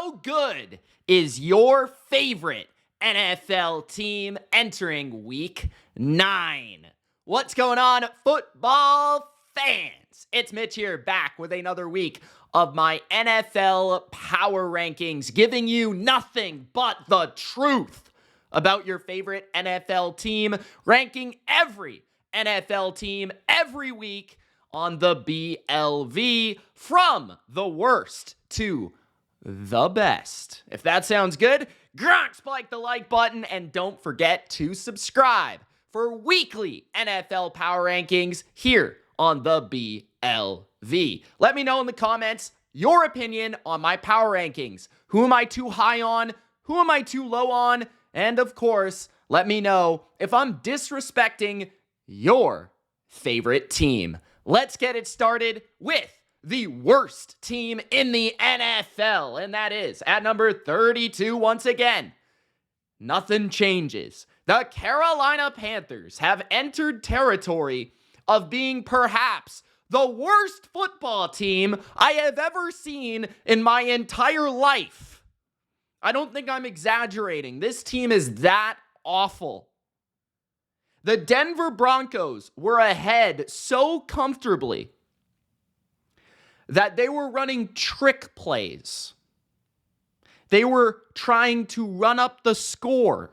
How good is your favorite NFL team entering week 9? What's going on, football fans? It's Mitch here, back with another week of my NFL power rankings, giving you nothing but the truth about your favorite NFL team, ranking every NFL team every week on the BLV from the worst to the best. If that sounds good, spike the like button and don't forget to subscribe for weekly NFL power rankings here on the BLV. Let me know in the comments your opinion on my power rankings. Who am I too high on? Who am I too low on? And of course, let me know if I'm disrespecting your favorite team. Let's get it started with the worst team in the NFL, and that is at number 32 once again. Nothing changes. The Carolina Panthers have entered territory of being perhaps the worst football team I have ever seen in my entire life. I don't think I'm exaggerating. This team is that awful. The Denver Broncos were ahead so comfortably that they were running trick plays. They were trying to run up the score.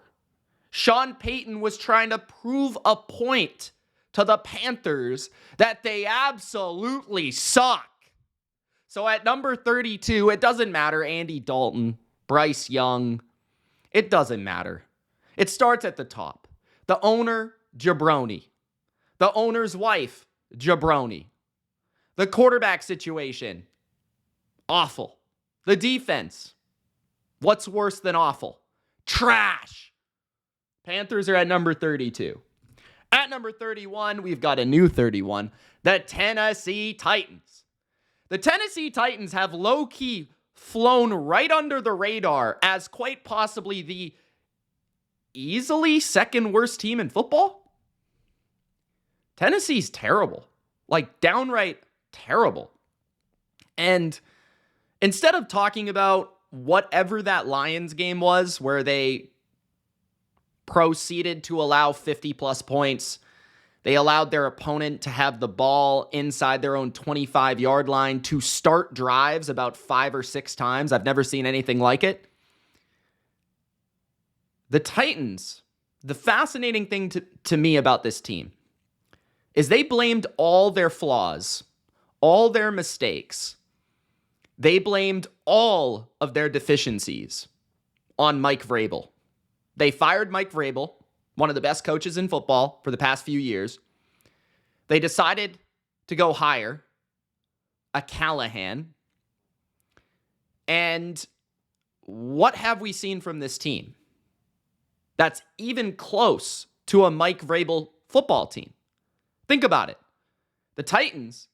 Sean Payton was trying to prove a point to the Panthers that they absolutely suck. So at number 32, it doesn't matter. Andy Dalton, Bryce Young, it doesn't matter. It starts at the top. The owner, jabroni. The owner's wife, jabroni. The quarterback situation, awful. The defense, what's worse than awful? Trash. Panthers are at number 32. At number 31, we've got a new 31, the Tennessee Titans. The Tennessee Titans have low-key flown right under the radar as quite possibly the easily second worst team in football. Tennessee's terrible, like downright terrible. And instead of talking about whatever that Lions game was, where they proceeded to allow 50 plus points, they allowed their opponent to have the ball inside their own 25-yard line to start drives about 5 or 6 times. I've never seen anything like it. The Titans, the fascinating thing to me about this team is they blamed all their flaws, all their mistakes. They blamed all of their deficiencies on Mike Vrabel. They fired Mike Vrabel, one of the best coaches in football for the past few years. They decided to go hire a Callahan. And what have we seen from this team that's even close to a Mike Vrabel football team? Think about it. The Titans,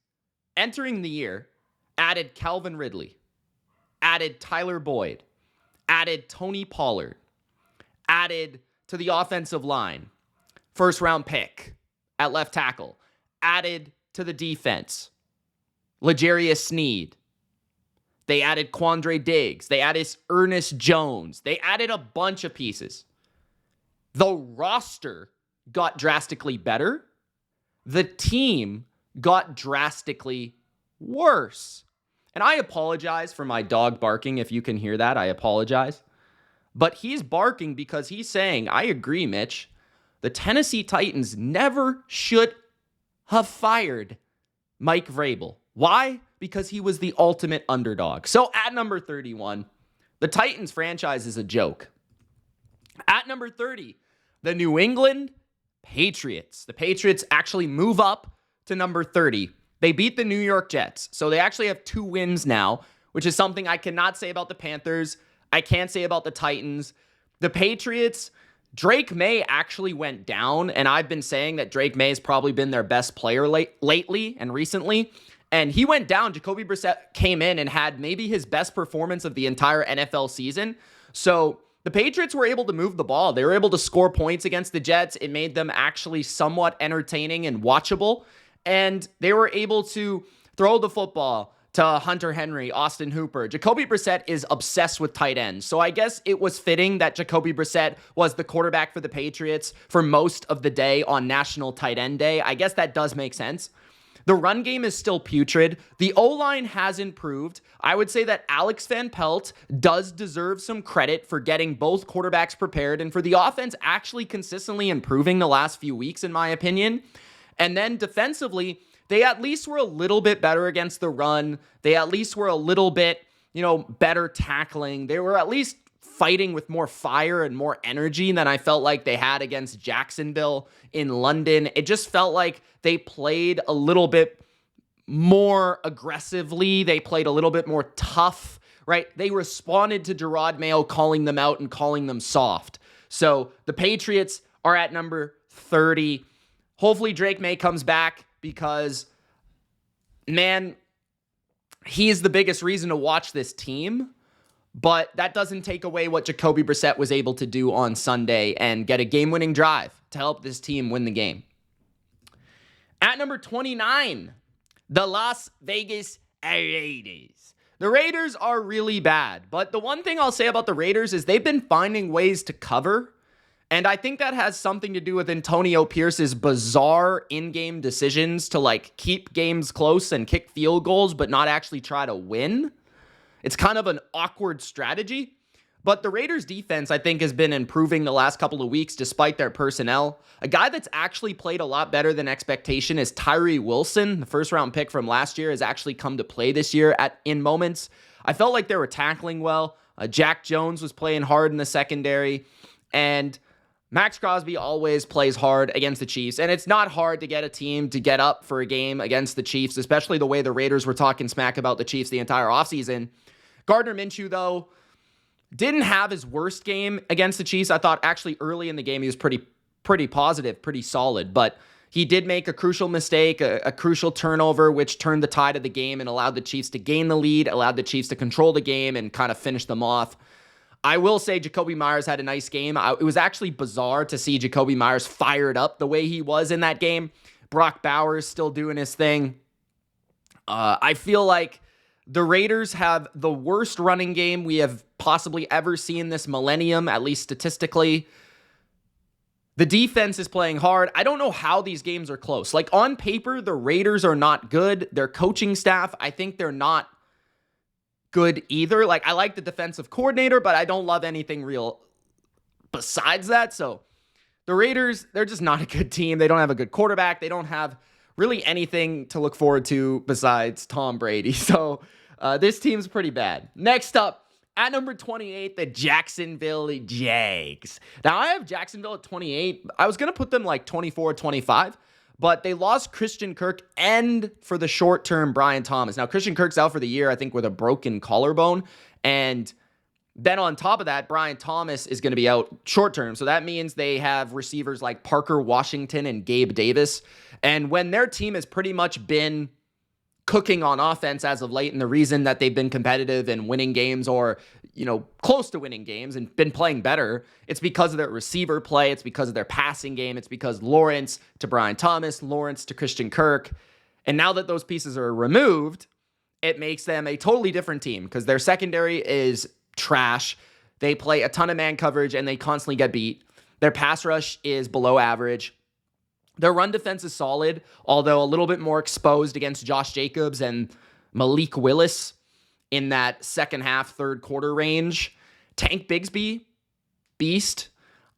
entering the year, added Calvin Ridley, added Tyler Boyd, added Tony Pollard, added to the offensive line, first-round pick at left tackle, added to the defense, L'Jarius Sneed. They added Quandre Diggs. They added Ernest Jones. They added a bunch of pieces. The roster got drastically better. The team got drastically worse. And I apologize for my dog barking. If you can hear that, I apologize. But he's barking because he's saying, I agree, Mitch, the Tennessee Titans never should have fired Mike Vrabel. Why? Because he was the ultimate underdog. So at number 31, the Titans franchise is a joke. At number 30, the New England Patriots. The Patriots actually move up to number 30. They beat the New York Jets. So they actually have 2 wins now, which is something I cannot say about the Panthers. I can't say about the Titans. The Patriots, Drake May actually went down, and I've been saying that Drake May has probably been their best player lately and recently. And he went down. Jacoby Brissett came in and had maybe his best performance of the entire NFL season. So the Patriots were able to move the ball. They were able to score points against the Jets. It made them actually somewhat entertaining and watchable. And they were able to throw the football to Hunter Henry, Austin Hooper. Jacoby Brissett is obsessed with tight ends. So I guess it was fitting that Jacoby Brissett was the quarterback for the Patriots for most of the day on National Tight End Day. I guess that does make sense. The run game is still putrid. The O-line has improved. I would say that Alex Van Pelt does deserve some credit for getting both quarterbacks prepared and for the offense actually consistently improving the last few weeks, in my opinion. And then defensively, they at least were a little bit better against the run. They at least were a little bit, better tackling. They were at least fighting with more fire and more energy than I felt like they had against Jacksonville in London. It just felt like they played a little bit more aggressively. They played a little bit more tough, right? They responded to Gerard Mayo calling them out and calling them soft. So the Patriots are at number 30. Hopefully Drake May comes back because, man, he is the biggest reason to watch this team. But that doesn't take away what Jacoby Brissett was able to do on Sunday and get a game-winning drive to help this team win the game. At number 29, the Las Vegas Raiders. The Raiders are really bad, but the one thing I'll say about the Raiders is they've been finding ways to cover, and I think that has something to do with Antonio Pierce's bizarre in-game decisions to keep games close and kick field goals, but not actually try to win. It's kind of an awkward strategy, but the Raiders defense, I think, has been improving the last couple of weeks despite their personnel. A guy that's actually played a lot better than expectation is Tyree Wilson. The first-round pick from last year has actually come to play this year in moments. I felt like they were tackling well. Jack Jones was playing hard in the secondary, and Max Crosby always plays hard against the Chiefs, and it's not hard to get a team to get up for a game against the Chiefs, especially the way the Raiders were talking smack about the Chiefs the entire offseason. Gardner Minshew, though, didn't have his worst game against the Chiefs. I thought actually early in the game he was pretty positive, pretty solid, but he did make a crucial mistake, a crucial turnover, which turned the tide of the game and allowed the Chiefs to gain the lead, allowed the Chiefs to control the game and kind of finish them off. I will say Jacoby Myers had a nice game. It was actually bizarre to see Jacoby Myers fired up the way he was in that game. Brock Bowers still doing his thing. I feel like the Raiders have the worst running game we have possibly ever seen this millennium, at least statistically. The defense is playing hard. I don't know how these games are close. On paper, the Raiders are not good. Their coaching staff, I think they're not good either. I like the defensive coordinator, but I don't love anything real besides that. So the Raiders, they're just not a good team. They don't have a good quarterback. They don't have really anything to look forward to besides Tom Brady. So this team's pretty bad. Next up, at number 28, the Jacksonville Jags. Now, I have Jacksonville at 28. I was going to put them 24, 25, but they lost Christian Kirk and, for the short term, Brian Thomas. Now, Christian Kirk's out for the year, I think, with a broken collarbone. And then on top of that, Brian Thomas is going to be out short term. So that means they have receivers like Parker Washington and Gabe Davis. And when their team has pretty much been cooking on offense as of late, and the reason that they've been competitive and winning games or, close to winning games and been playing better, it's because of their receiver play. It's because of their passing game. It's because Lawrence to Brian Thomas, Lawrence to Christian Kirk. And now that those pieces are removed, it makes them a totally different team because their secondary is trash. They play a ton of man coverage and they constantly get beat. Their pass rush is below average. Their run defense is solid, although a little bit more exposed against Josh Jacobs and Malik Willis in that second half, third quarter range. Tank Bigsby, beast.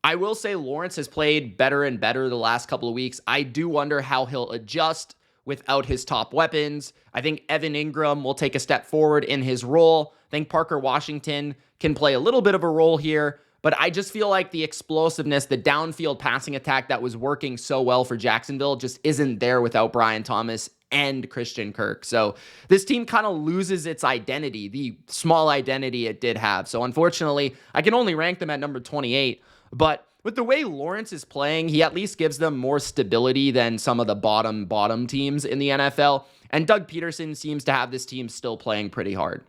I will say Lawrence has played better and better the last couple of weeks. I do wonder how he'll adjust without his top weapons. I think Evan Ingram will take a step forward in his role. I think Parker Washington can play a little bit of a role here. But I just feel like the explosiveness, the downfield passing attack that was working so well for Jacksonville just isn't there without Brian Thomas and Christian Kirk. So this team kind of loses its identity, the small identity it did have. So unfortunately, I can only rank them at number 28. But with the way Lawrence is playing, he at least gives them more stability than some of the bottom teams in the NFL. And Doug Peterson seems to have this team still playing pretty hard.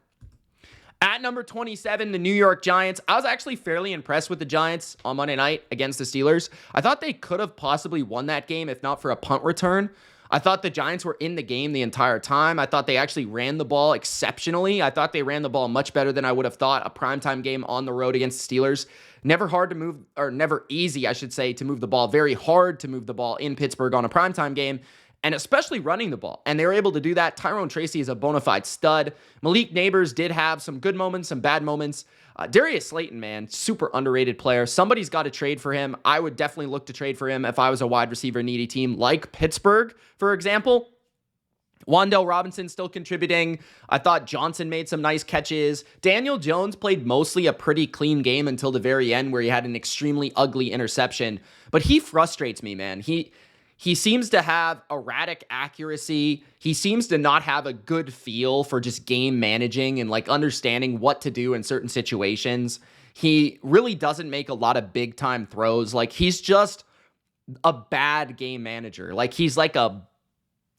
At number 27, the New York Giants. I was actually fairly impressed with the Giants on Monday night against the Steelers. I thought they could have possibly won that game if not for a punt return. I thought the Giants were in the game the entire time. I thought they actually ran the ball exceptionally. I thought they ran the ball much better than I would have thought. A primetime game on the road against the Steelers. Never hard to move, or never easy, I should say, to move the ball. Very hard to move the ball in Pittsburgh on a primetime game, and especially running the ball. And they were able to do that. Tyrone Tracy is a bona fide stud. Malik Neighbors did have some good moments, some bad moments. Darius Slayton, man, super underrated player. Somebody's got to trade for him. I would definitely look to trade for him if I was a wide receiver needy team like Pittsburgh, for example. Wan'Dale Robinson still contributing. I thought Johnson made some nice catches. Daniel Jones played mostly a pretty clean game until the very end where he had an extremely ugly interception. But he frustrates me, man. He seems to have erratic accuracy. He seems to not have a good feel for just game managing and like understanding what to do in certain situations. He really doesn't make a lot of big time throws. Like he's just a bad game manager. Like he's like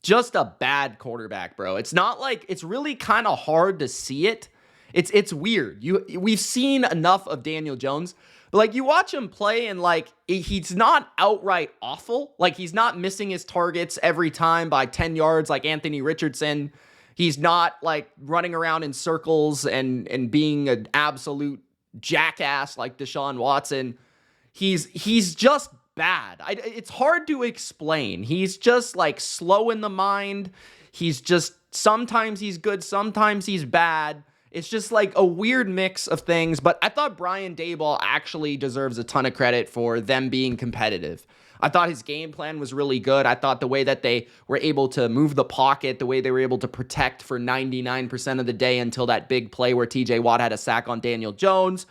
just a bad quarterback, bro. It's not like, it's really kind of hard to see it. It's weird. We've seen enough of Daniel Jones, but like you watch him play and like he's not outright awful. Like he's not missing his targets every time by 10 yards like Anthony Richardson. He's not like running around in circles and being an absolute jackass like Deshaun Watson. He's just bad. It's hard to explain. He's just like slow in the mind. He's just, sometimes he's good, sometimes he's bad. It's just like a weird mix of things, but I thought Brian Daboll actually deserves a ton of credit for them being competitive. I thought his game plan was really good. I thought the way that they were able to move the pocket, the way they were able to protect for 99% of the day until that big play where TJ Watt had a sack on Daniel Jones.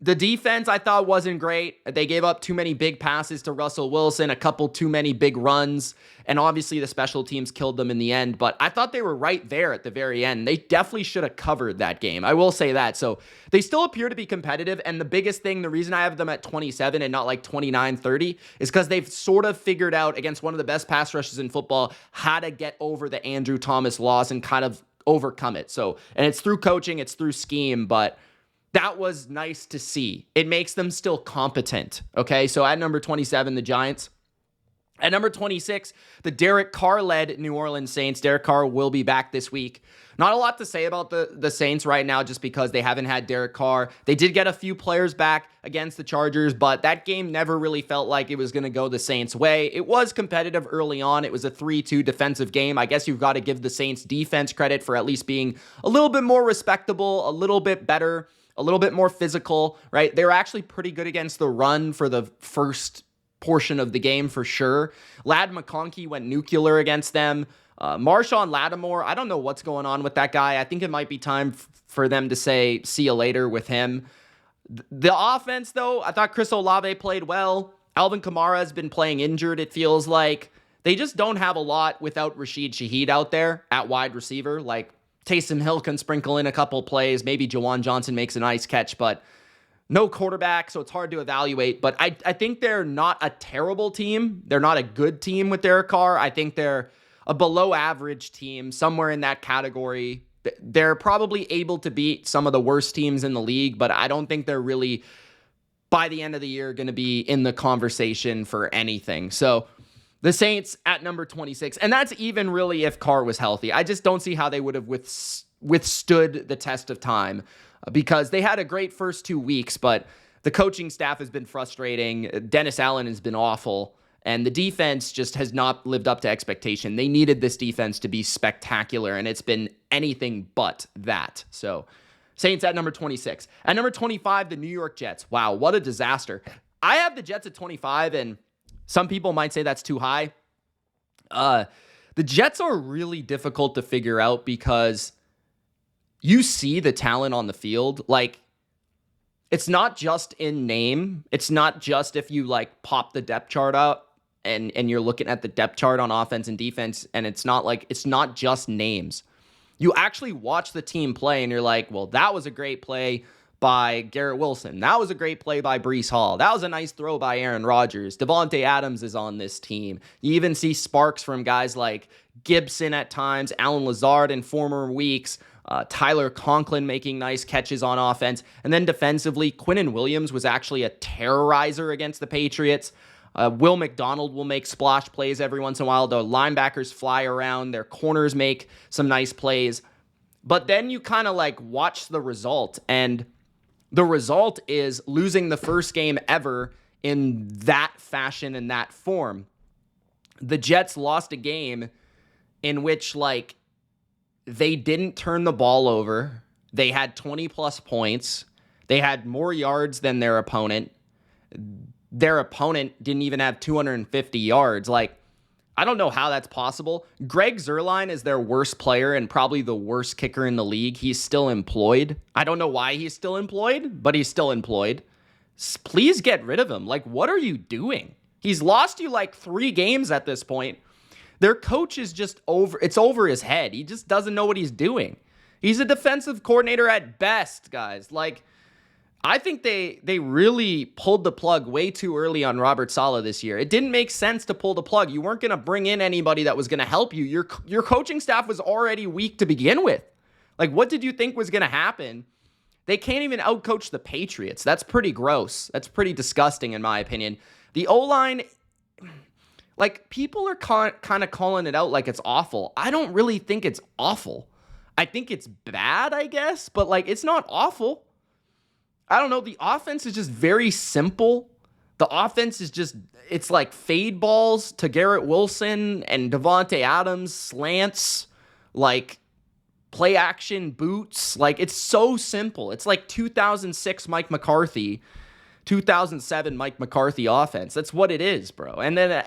The defense, I thought, wasn't great. They gave up too many big passes to Russell Wilson, a couple too many big runs, and obviously the special teams killed them in the end, but I thought they were right there at the very end. They definitely should have covered that game. I will say that. So they still appear to be competitive, and the biggest thing, the reason I have them at 27 and not like 29, 30, is because they've sort of figured out against one of the best pass rushes in football how to get over the Andrew Thomas loss and kind of overcome it. So, and it's through coaching, it's through scheme, but that was nice to see. It makes them still competent, okay? So at number 27, the Giants. At number 26, the Derek Carr-led New Orleans Saints. Derek Carr will be back this week. Not a lot to say about the Saints right now just because they haven't had Derek Carr. They did get a few players back against the Chargers, but that game never really felt like it was going to go the Saints' way. It was competitive early on. It was a 3-2 defensive game. I guess you've got to give the Saints defense credit for at least being a little bit more respectable, a little bit better, a little bit more physical, right? They were actually pretty good against the run for the first portion of the game for sure. Ladd McConkey went nuclear against them. Marshawn Lattimore, I don't know what's going on with that guy. I think it might be time for them to say, see you later with him. The offense, though, I thought Chris Olave played well. Alvin Kamara has been playing injured, it feels like. They just don't have a lot without Rashid Shaheed out there at wide receiver. Like, Taysom Hill can sprinkle in a couple plays. Maybe Jawan Johnson makes a nice catch, but no quarterback, so it's hard to evaluate. But I think they're not a terrible team. They're not a good team with Derek Carr. I think they're a below average team, somewhere in that category. They're probably able to beat some of the worst teams in the league, but I don't think they're really, by the end of the year, going to be in the conversation for anything. So the Saints at number 26, and that's even really if Carr was healthy. I just don't see how they would have withstood the test of time because they had a great first 2 weeks, but the coaching staff has been frustrating. Dennis Allen has been awful, and the defense just has not lived up to expectation. They needed this defense to be spectacular, and it's been anything but that. So Saints at number 26. At number 25, the New York Jets. Wow, what a disaster. I have the Jets at 25, and some people might say that's too high. The Jets are really difficult to figure out because you see the talent on the field. Like, it's not just in name. It's not just if you like pop the depth chart out and you're looking at the depth chart on offense and defense, and it's not just names. You actually watch the team play and you're like, well, that was a great play by Garrett Wilson. That was a great play by Breece Hall. That was a nice throw by Aaron Rodgers. Devontae Adams is on this team. You even see sparks from guys like Gibson at times, Alan Lazard in former weeks, Tyler Conklin making nice catches on offense. And then defensively, Quinnen Williams was actually a terrorizer against the Patriots. Will McDonald will make splash plays every once in a while. The linebackers fly around. Their corners make some nice plays. But then you kind of like watch the result, and the result is losing the first game ever in that fashion and that form. The Jets lost a game in which, like, they didn't turn the ball over. They had 20-plus points. They had more yards than their opponent. Their opponent didn't even have 250 yards. Like, I don't know how that's possible. Greg Zuerlein is their worst player and probably the worst kicker in the league. He's still employed. I don't know why he's still employed, but he's still employed. Please get rid of him. Like, what are you doing? He's lost you like 3 games at this point. Their coach is just it's over his head. He just doesn't know what he's doing. He's a defensive coordinator at best, guys. Like, I think they really pulled the plug way too early on Robert Saleh this year. It didn't make sense to pull the plug. You weren't going to bring in anybody that was going to help you. Your coaching staff was already weak to begin with. Like, what did you think was going to happen? They can't even outcoach the Patriots. That's pretty gross. That's pretty disgusting, in my opinion. The O-line, like, people are kind of calling it out like it's awful. I don't really think it's awful. I think it's bad, I guess, but, like, it's not awful. I don't know. The offense is just very simple. The offense is just, it's like fade balls to Garrett Wilson and Devontae Adams, slants, like play action boots. Like, it's so simple. It's like 2006 Mike McCarthy, 2007 Mike McCarthy offense. That's what it is, bro. And then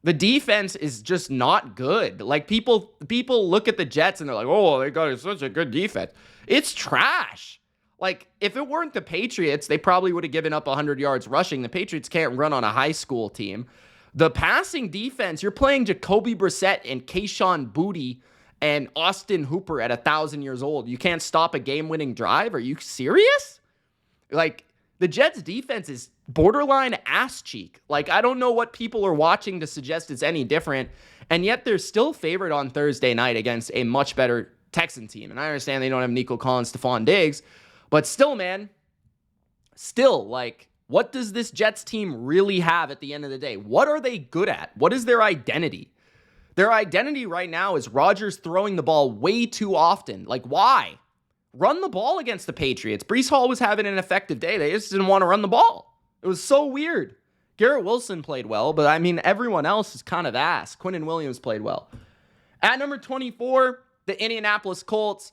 the defense is just not good. Like, people look at the Jets and they're like, oh, they got such a good defense. It's trash. Like, if it weren't the Patriots, they probably would have given up 100 yards rushing. The Patriots can't run on a high school team. The passing defense, you're playing Jacoby Brissett and Kayshon Boutte and Austin Hooper at 1,000 years old. You can't stop a game-winning drive? Are you serious? Like, the Jets' defense is borderline ass cheek. Like, I don't know what people are watching to suggest it's any different, and yet they're still favored on Thursday night against a much better Texan team. And I understand they don't have Nico Collins, Stephon Diggs, but still, man, like, what does this Jets team really have at the end of the day? What are they good at? What is their identity? Their identity right now is Rodgers throwing the ball way too often. Like, why? Run the ball against the Patriots. Breece Hall was having an effective day. They just didn't want to run the ball. It was so weird. Garrett Wilson played well, but I mean, everyone else is kind of ass. Quinnen Williams played well. At number 24, the Indianapolis Colts.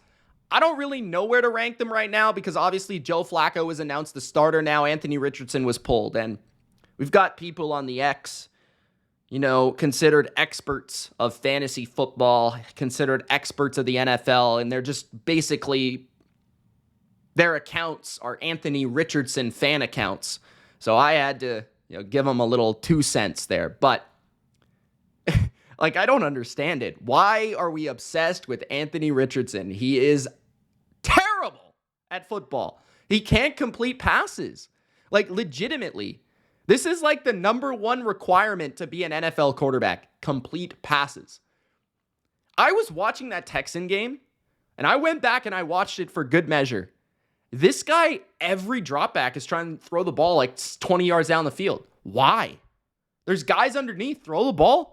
I don't really know where to rank them right now because obviously Joe Flacco was announced the starter now. Anthony Richardson was pulled. And we've got people on the X, considered experts of fantasy football, considered experts of the NFL. And they're just basically, their accounts are Anthony Richardson fan accounts. So I had to give them a little 2 cents there. But like, I don't understand it. Why are we obsessed with Anthony Richardson? He is terrible at football. He can't complete passes. Like, legitimately. This is like the number 1 requirement to be an NFL quarterback. Complete passes. I was watching that Texan game, and I went back and I watched it for good measure. This guy, every drop back is trying to throw the ball like 20 yards down the field. Why? There's guys underneath. Throw the ball.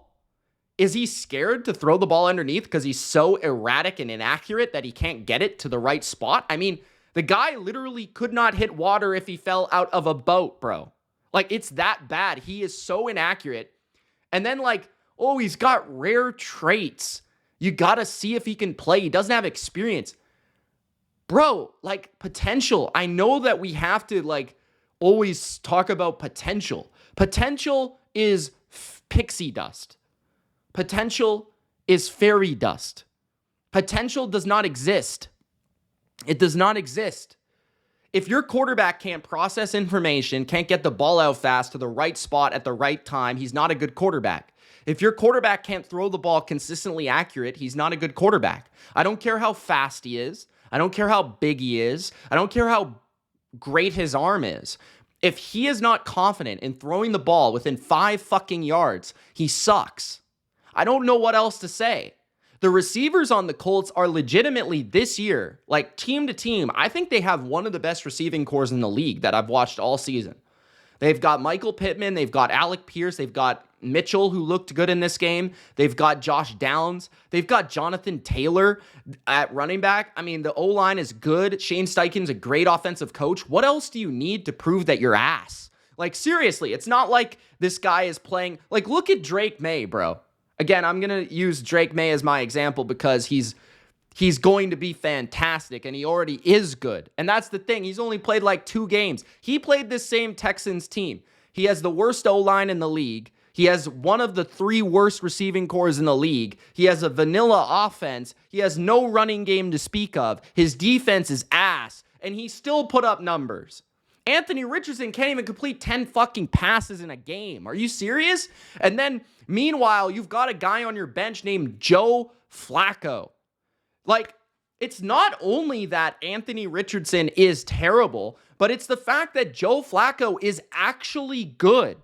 Is he scared to throw the ball underneath because he's so erratic and inaccurate that he can't get it to the right spot? I mean, the guy literally could not hit water if he fell out of a boat, bro. Like, it's that bad. He is so inaccurate. And then, like, oh, he's got rare traits. You got to see if he can play. He doesn't have experience. Bro, like, potential. I know that we have to, like, always talk about potential. Potential is pixie dust. Potential is fairy dust. Potential does not exist. It does not exist. If your quarterback can't process information, can't get the ball out fast to the right spot at the right time, he's not a good quarterback. If your quarterback can't throw the ball consistently accurate, he's not a good quarterback. I don't care how fast he is. I don't care how big he is. I don't care how great his arm is. If he is not confident in throwing the ball within 5 fucking yards, he sucks. I don't know what else to say. The receivers on the Colts are legitimately this year, like team to team, I think they have one of the best receiving cores in the league that I've watched all season. They've got Michael Pittman. They've got Alec Pierce. They've got Mitchell, who looked good in this game. They've got Josh Downs. They've got Jonathan Taylor at running back. I mean, the O-line is good. Shane Steichen's a great offensive coach. What else do you need to prove that you're ass? Like, seriously, it's not like this guy is playing. Like, look at Drake May, bro. Again, I'm going to use Drake May as my example because he's going to be fantastic, and he already is good. And that's the thing. He's only played like 2 games. He played this same Texans team. He has the worst O-line in the league. He has one of the 3 worst receiving cores in the league. He has a vanilla offense. He has no running game to speak of. His defense is ass, and he still put up numbers. Anthony Richardson can't even complete 10 fucking passes in a game. Are you serious? And then, meanwhile, you've got a guy on your bench named Joe Flacco. Like, it's not only that Anthony Richardson is terrible, but it's the fact that Joe Flacco is actually good.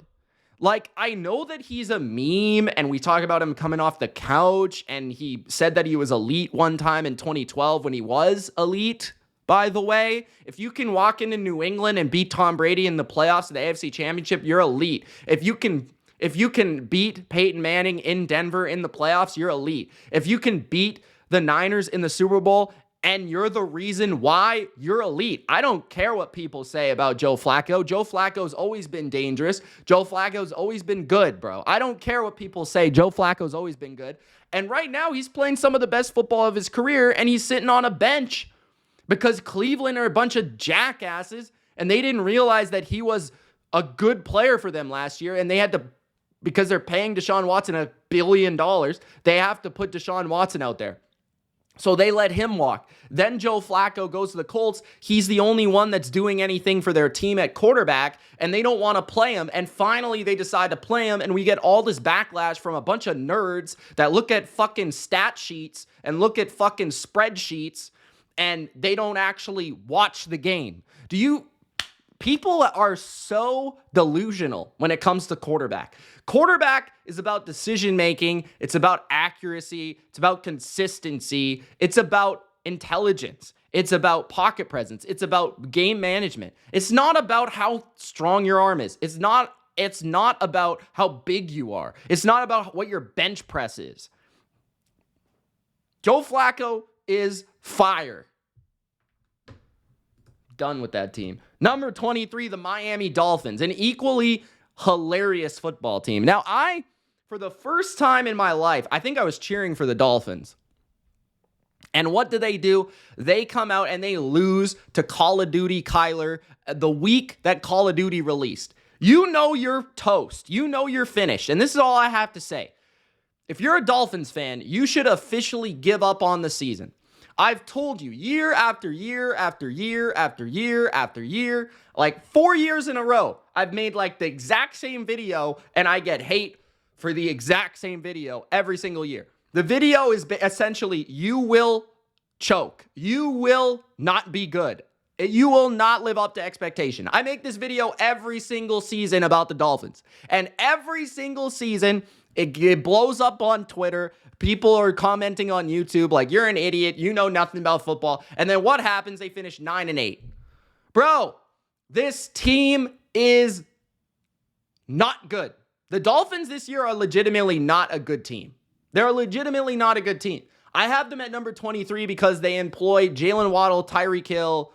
Like, I know that he's a meme, and we talk about him coming off the couch, and he said that he was elite one time in 2012 when he was elite. By the way, if you can walk into New England and beat Tom Brady in the playoffs of the AFC Championship, you're elite. If you can beat Peyton Manning in Denver in the playoffs, you're elite. If you can beat the Niners in the Super Bowl and you're the reason why, you're elite. I don't care what people say about Joe Flacco. Joe Flacco's always been dangerous. Joe Flacco's always been good, bro. I don't care what people say. Joe Flacco's always been good. And right now, he's playing some of the best football of his career, and he's sitting on a bench because Cleveland are a bunch of jackasses, and they didn't realize that he was a good player for them last year, and they had to, because they're paying Deshaun Watson $1 billion, they have to put Deshaun Watson out there. So they let him walk. Then Joe Flacco goes to the Colts. He's the only one that's doing anything for their team at quarterback, and they don't want to play him. And finally, they decide to play him, and we get all this backlash from a bunch of nerds that look at fucking stat sheets and look at fucking spreadsheets, and they don't actually watch the game. People are so delusional when it comes to quarterback. Quarterback is about decision-making. It's about accuracy. It's about consistency. It's about intelligence. It's about pocket presence. It's about game management. It's not about how strong your arm is. It's not about how big you are. It's not about what your bench press is. Joe Flacco is fire. Done with that team. Number 23, the Miami Dolphins, an equally hilarious football team. Now, for the first time in my life, I think I was cheering for the Dolphins. And what do? They come out and they lose to Call of Duty Kyler the week that Call of Duty released. You know you're toast. You know you're finished. And this is all I have to say. If you're a Dolphins fan, you should officially give up on the season. I've told you year after year after year after year after year, like 4 years in a row, I've made like the exact same video and I get hate for the exact same video every single year. The video is essentially, you will choke. You will not be good. You will not live up to expectation. I make this video every single season about the Dolphins. And every single season, it blows up on Twitter. People are commenting on YouTube like, you're an idiot. You know nothing about football. And then what happens? They finish 9-8. Bro, this team is not good. The Dolphins this year are legitimately not a good team. They're legitimately not a good team. I have them at number 23 because they employ Jalen Waddle, Tyreek Hill,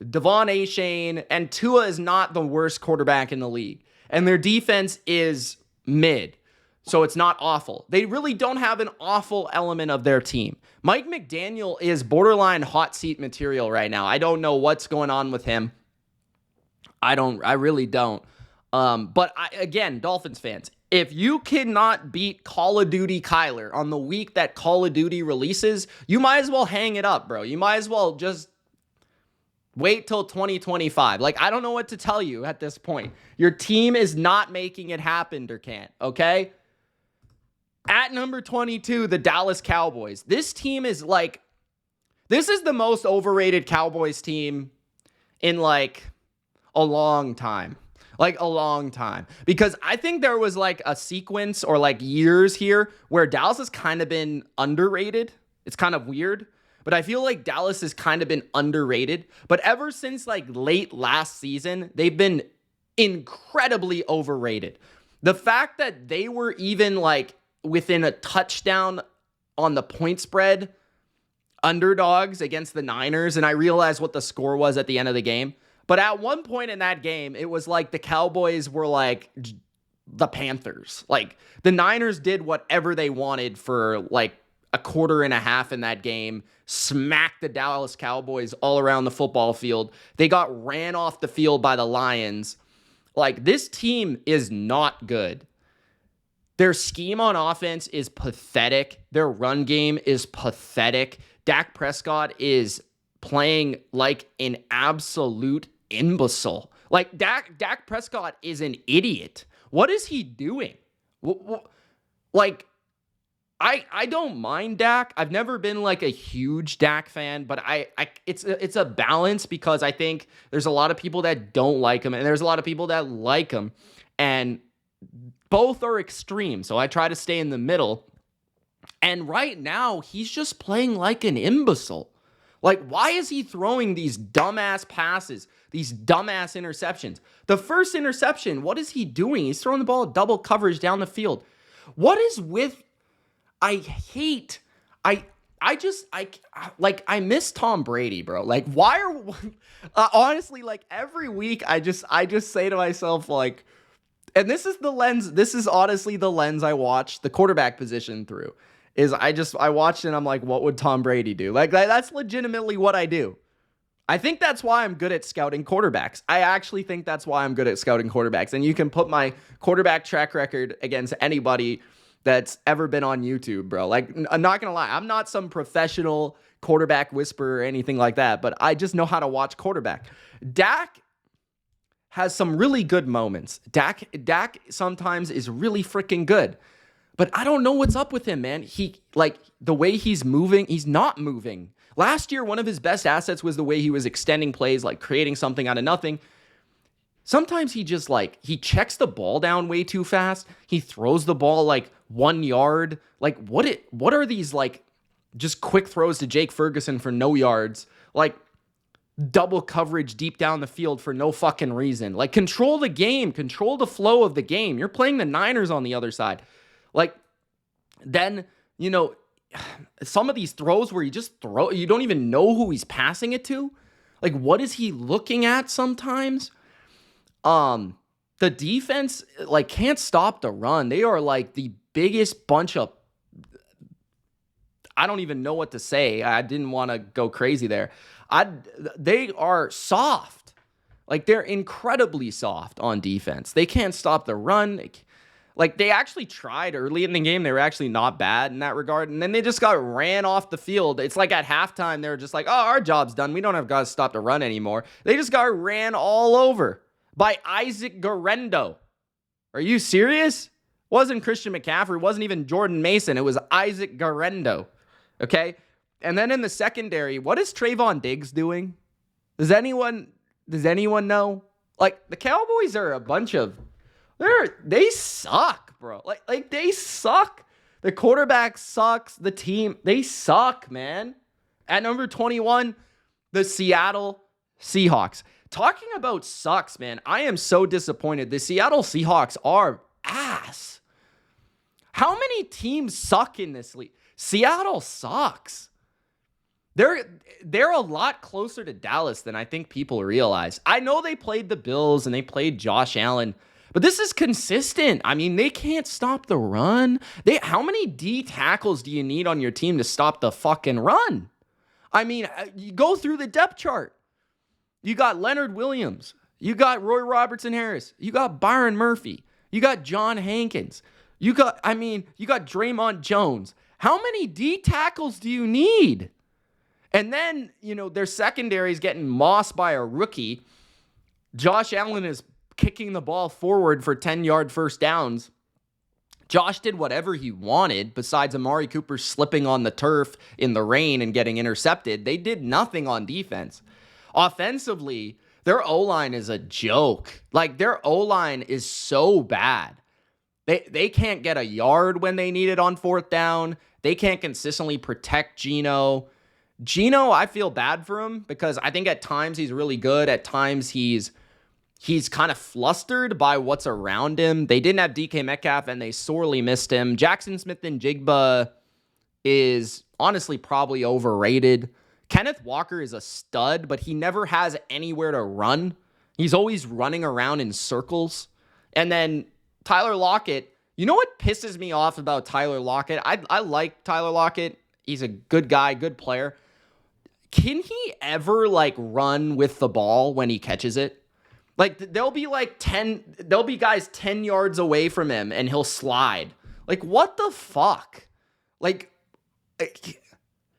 Devon Achane, and Tua is not the worst quarterback in the league. And their defense is mid. So it's not awful. They really don't have an awful element of their team. Mike McDaniel is borderline hot seat material right now. I don't know what's going on with him. I really don't. But again, Dolphins fans, if you cannot beat Call of Duty Kyler on the week that Call of Duty releases, you might as well hang it up, bro. You might as well just wait till 2025. Like, I don't know what to tell you at this point. Your team is not making it happen, Durkant, okay? At number 22, the Dallas Cowboys. This team is like, this is the most overrated Cowboys team in like a long time. Like a long time. Because I think there was like a sequence or like years here where Dallas has kind of been underrated. It's kind of weird. But I feel like Dallas has kind of been underrated. But ever since like late last season, they've been incredibly overrated. The fact that they were even like within a touchdown on the point spread underdogs against the Niners, and I realized what the score was at the end of the game. But at one point in that game, it was like the Cowboys were like the Panthers. Like the Niners did whatever they wanted for like a quarter and a half in that game, smacked the Dallas Cowboys all around the football field. They got ran off the field by the Lions. Like, this team is not good. Their scheme on offense is pathetic. Their run game is pathetic. Dak Prescott is playing like an absolute imbecile. Like, Dak Prescott is an idiot. What is he doing? Like, I don't mind Dak. I've never been like a huge Dak fan, but it's a balance, because I think there's a lot of people that don't like him and there's a lot of people that like him, and both are extreme. So I try to stay in the middle. And right now he's just playing like an imbecile. Like, why is he throwing these dumbass passes, these dumbass interceptions? The first interception, what is he doing? He's throwing the ball at double coverage down the field. What is with I miss Tom Brady, bro. Like, why are honestly, like, every week I just say to myself, like, and this is honestly the lens I watch the quarterback position through, is I watched it and I'm like, what would Tom Brady do? Like, that's legitimately what I do. I think that's why I'm good at scouting quarterbacks. I actually think that's why I'm good at scouting quarterbacks. And you can put my quarterback track record against anybody that's ever been on YouTube, bro. Like, I'm not gonna lie, I'm not some professional quarterback whisperer or anything like that, but I just know how to watch quarterback. Dak has some really good moments. Dak sometimes is really freaking good, but I don't know what's up with him, man. The way he's moving, he's not moving. Last year, one of his best assets was the way he was extending plays, like creating something out of nothing. Sometimes he just he checks the ball down way too fast. He throws the ball like 1 yard. Like, what are these just quick throws to Jake Ferguson for no yards? Like, double coverage deep down the field for no fucking reason. Like, control the game, control the flow of the game. You're playing the Niners on the other side. Like, then, some of these throws where you don't even know who he's passing it to. Like, what is he looking at sometimes? The defense can't stop the run. They are like the biggest bunch of, I don't even know what to say. I didn't want to go crazy there. They are soft. Like, they're incredibly soft on defense. They can't stop the run. Like, they actually tried early in the game. They were actually not bad in that regard. And then they just got ran off the field. It's like at halftime, they were just like, oh, our job's done. We don't have guys to stop the run anymore. They just got ran all over by Isaac Guerendo. Are you serious? Wasn't Christian McCaffrey. Wasn't even Jordan Mason. It was Isaac Guerendo. Okay? And then in the secondary, what is Trayvon Diggs doing? Does anyone know? Like, the Cowboys are a bunch of, they suck, bro. Like they suck. The quarterback sucks. The team, they suck, man. At number 21, the Seattle Seahawks. Talking about sucks, man. I am so disappointed. The Seattle Seahawks are ass. How many teams suck in this league? Seattle sucks. They're a lot closer to Dallas than I think people realize. I know they played the Bills and they played Josh Allen, but this is consistent. I mean, they can't stop the run. How many D tackles do you need on your team to stop the fucking run? I mean, you go through the depth chart. You got Leonard Williams. You got Roy Robertson Harris. You got Byron Murphy. You got John Hankins. You got Draymond Jones. How many D tackles do you need? And then, their secondary is getting mossed by a rookie. Josh Allen is kicking the ball forward for 10-yard first downs. Josh did whatever he wanted besides Amari Cooper slipping on the turf in the rain and getting intercepted. They did nothing on defense. Offensively, their O-line is a joke. Like, their O-line is so bad. They can't get a yard when they need it on fourth down. They can't consistently protect Geno. I feel bad for him because I think at times he's really good. At times he's He's kind of flustered by what's around him. They didn't have DK Metcalf, and they sorely missed him. Jackson Smith and Jigba is honestly probably overrated. Kenneth Walker is a stud, but he never has anywhere to run. He's always running around in circles. And then Tyler Lockett, you know what pisses me off about Tyler Lockett? I like Tyler Lockett. He's a good guy, good player. Can he ever run with the ball when he catches it? There'll be guys 10 yards away from him and he'll slide. What the fuck?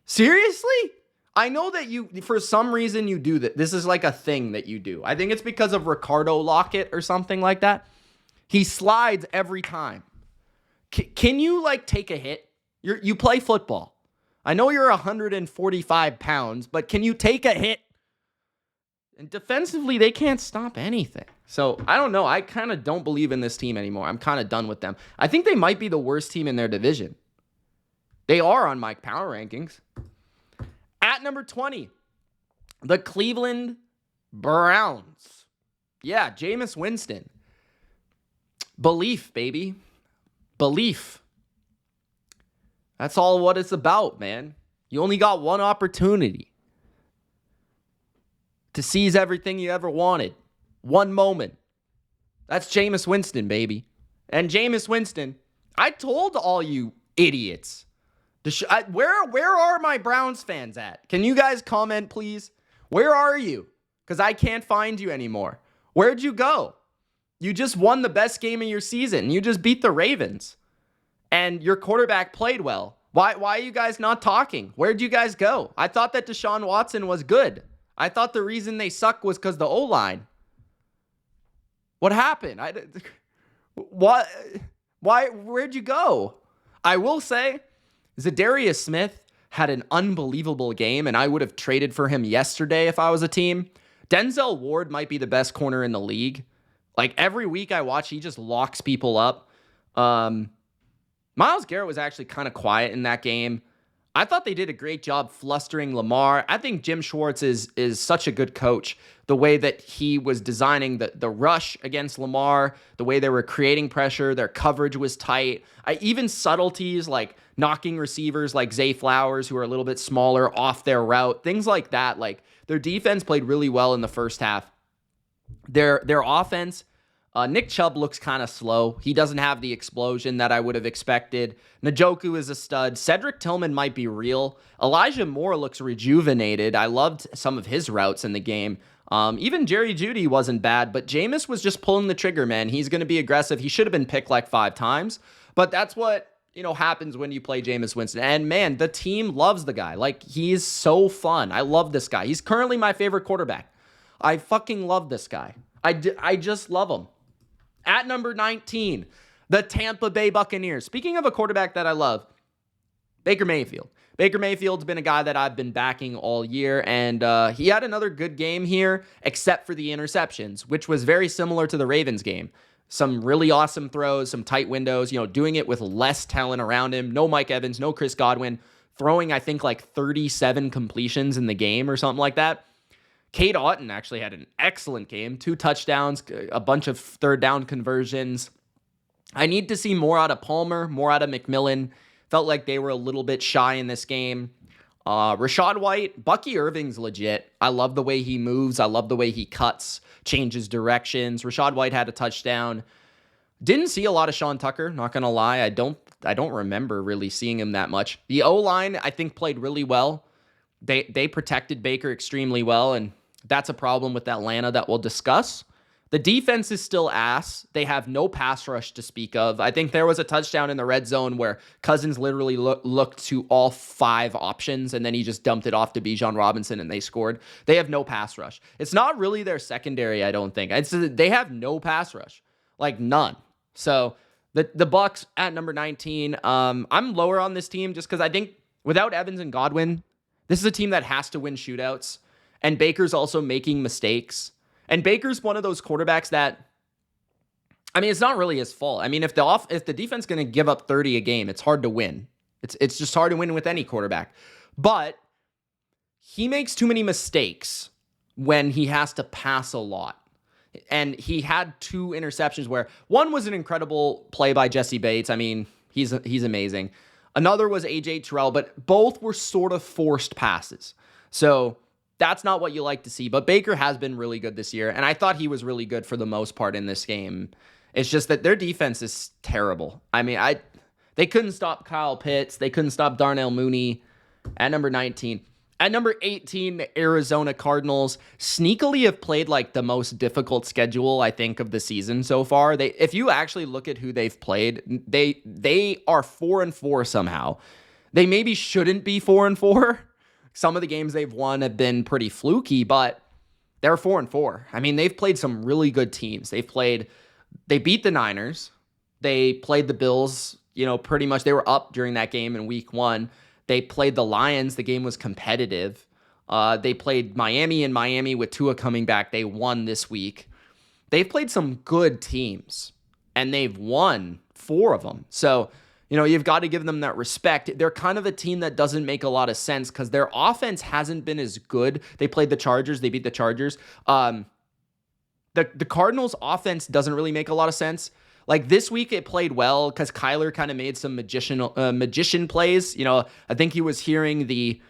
Seriously? I know that you, for some reason, you do that. This is a thing that you do. I think it's because of Ricardo Lockett or something like that. He slides every time. Can you take a hit? You play football. I know you're 145 pounds, but can you take a hit? And defensively, they can't stop anything. So I don't know. I kind of don't believe in this team anymore. I'm kind of done with them. I think they might be the worst team in their division. They are on my power rankings. At number 20, the Cleveland Browns. Yeah, Jameis Winston. Belief, baby. Belief. That's all what it's about, man. You only got one opportunity to seize everything you ever wanted. One moment. That's Jameis Winston, baby. And Jameis Winston, I told all you idiots. Where are my Browns fans at? Can you guys comment, please? Where are you? Because I can't find you anymore. Where'd you go? You just won the best game of your season. You just beat the Ravens. And your quarterback played well. Why are you guys not talking? Where'd you guys go? I thought that Deshaun Watson was good. I thought the reason they suck was because the O-line. What happened? What? Why? Where'd you go? I will say, Zadarius Smith had an unbelievable game, and I would have traded for him yesterday if I was a team. Denzel Ward might be the best corner in the league. Every week I watch, he just locks people up. Myles Garrett was actually kind of quiet in that game. I thought they did a great job flustering Lamar. I think Jim Schwartz is such a good coach. The way that he was designing the rush against Lamar, the way they were creating pressure, their coverage was tight. Even subtleties like knocking receivers like Zay Flowers, who are a little bit smaller, off their route, things like that. Their defense played really well in the first half. Their offense, Nick Chubb looks kind of slow. He doesn't have the explosion that I would have expected. Njoku is a stud. Cedric Tillman might be real. Elijah Moore looks rejuvenated. I loved some of his routes in the game. Even Jerry Jeudy wasn't bad, but Jameis was just pulling the trigger, man. He's going to be aggressive. He should have been picked 5 times, but that's what happens when you play Jameis Winston. And man, the team loves the guy. He's so fun. I love this guy. He's currently my favorite quarterback. I fucking love this guy. I just love him. At number 19, the Tampa Bay Buccaneers. Speaking of a quarterback that I love, Baker Mayfield. Baker Mayfield's been a guy that I've been backing all year, and he had another good game here, except for the interceptions, which was very similar to the Ravens game. Some really awesome throws, some tight windows, doing it with less talent around him. No Mike Evans, no Chris Godwin, throwing, I think, 37 completions in the game or something like that. Cade Otton actually had an excellent game. 2 touchdowns, a bunch of third down conversions. I need to see more out of Palmer, more out of McMillan. Felt like they were a little bit shy in this game. Rashad White, Bucky Irving's legit. I love the way he moves. I love the way he cuts, changes directions. Rashad White had a touchdown. Didn't see a lot of Sean Tucker, not going to lie. I don't remember really seeing him that much. The O-line, I think, played really well. They protected Baker extremely well, and that's a problem with Atlanta that we'll discuss. The defense is still ass. They have no pass rush to speak of. I think there was a touchdown in the red zone where Cousins literally looked to all 5 options, and then he just dumped it off to Bijan Robinson, and they scored. They have no pass rush. It's not really their secondary, I don't think. They have no pass rush. None. So the Bucs at number 19. I'm lower on this team just because I think without Evans and Godwin, this is a team that has to win shootouts. And Baker's also making mistakes. And Baker's one of those quarterbacks that, it's not really his fault. If the defense is going to give up 30 a game, it's hard to win. It's just hard to win with any quarterback. But he makes too many mistakes when he has to pass a lot. And he had 2 interceptions where one was an incredible play by Jesse Bates. I mean, he's amazing. Another was AJ Terrell, but both were sort of forced passes. So that's not what you like to see. But Baker has been really good this year, and I thought he was really good for the most part in this game. It's just that their defense is terrible. I mean, they couldn't stop Kyle Pitts. They couldn't stop Darnell Mooney at number 19. At number 18, the Arizona Cardinals sneakily have played like the most difficult schedule, I think, of the season so far. If you actually look at who they've played, they are 4-4 somehow. They maybe shouldn't be 4-4. Some of the games they've won have been pretty fluky, but they're 4-4. I mean, they've played some really good teams. They beat the Niners. They played the Bills, pretty much. They were up during that game in week 1. They played the Lions. The game was competitive. They played Miami, and Miami with Tua coming back, they won this week. They've played some good teams, and they've won 4 of them. So, you've got to give them that respect. They're kind of a team that doesn't make a lot of sense because their offense hasn't been as good. They played the Chargers. They beat the Chargers. The Cardinals' offense doesn't really make a lot of sense. Like this week, it played well because Kyler kind of made some magician plays. I think he was hearing the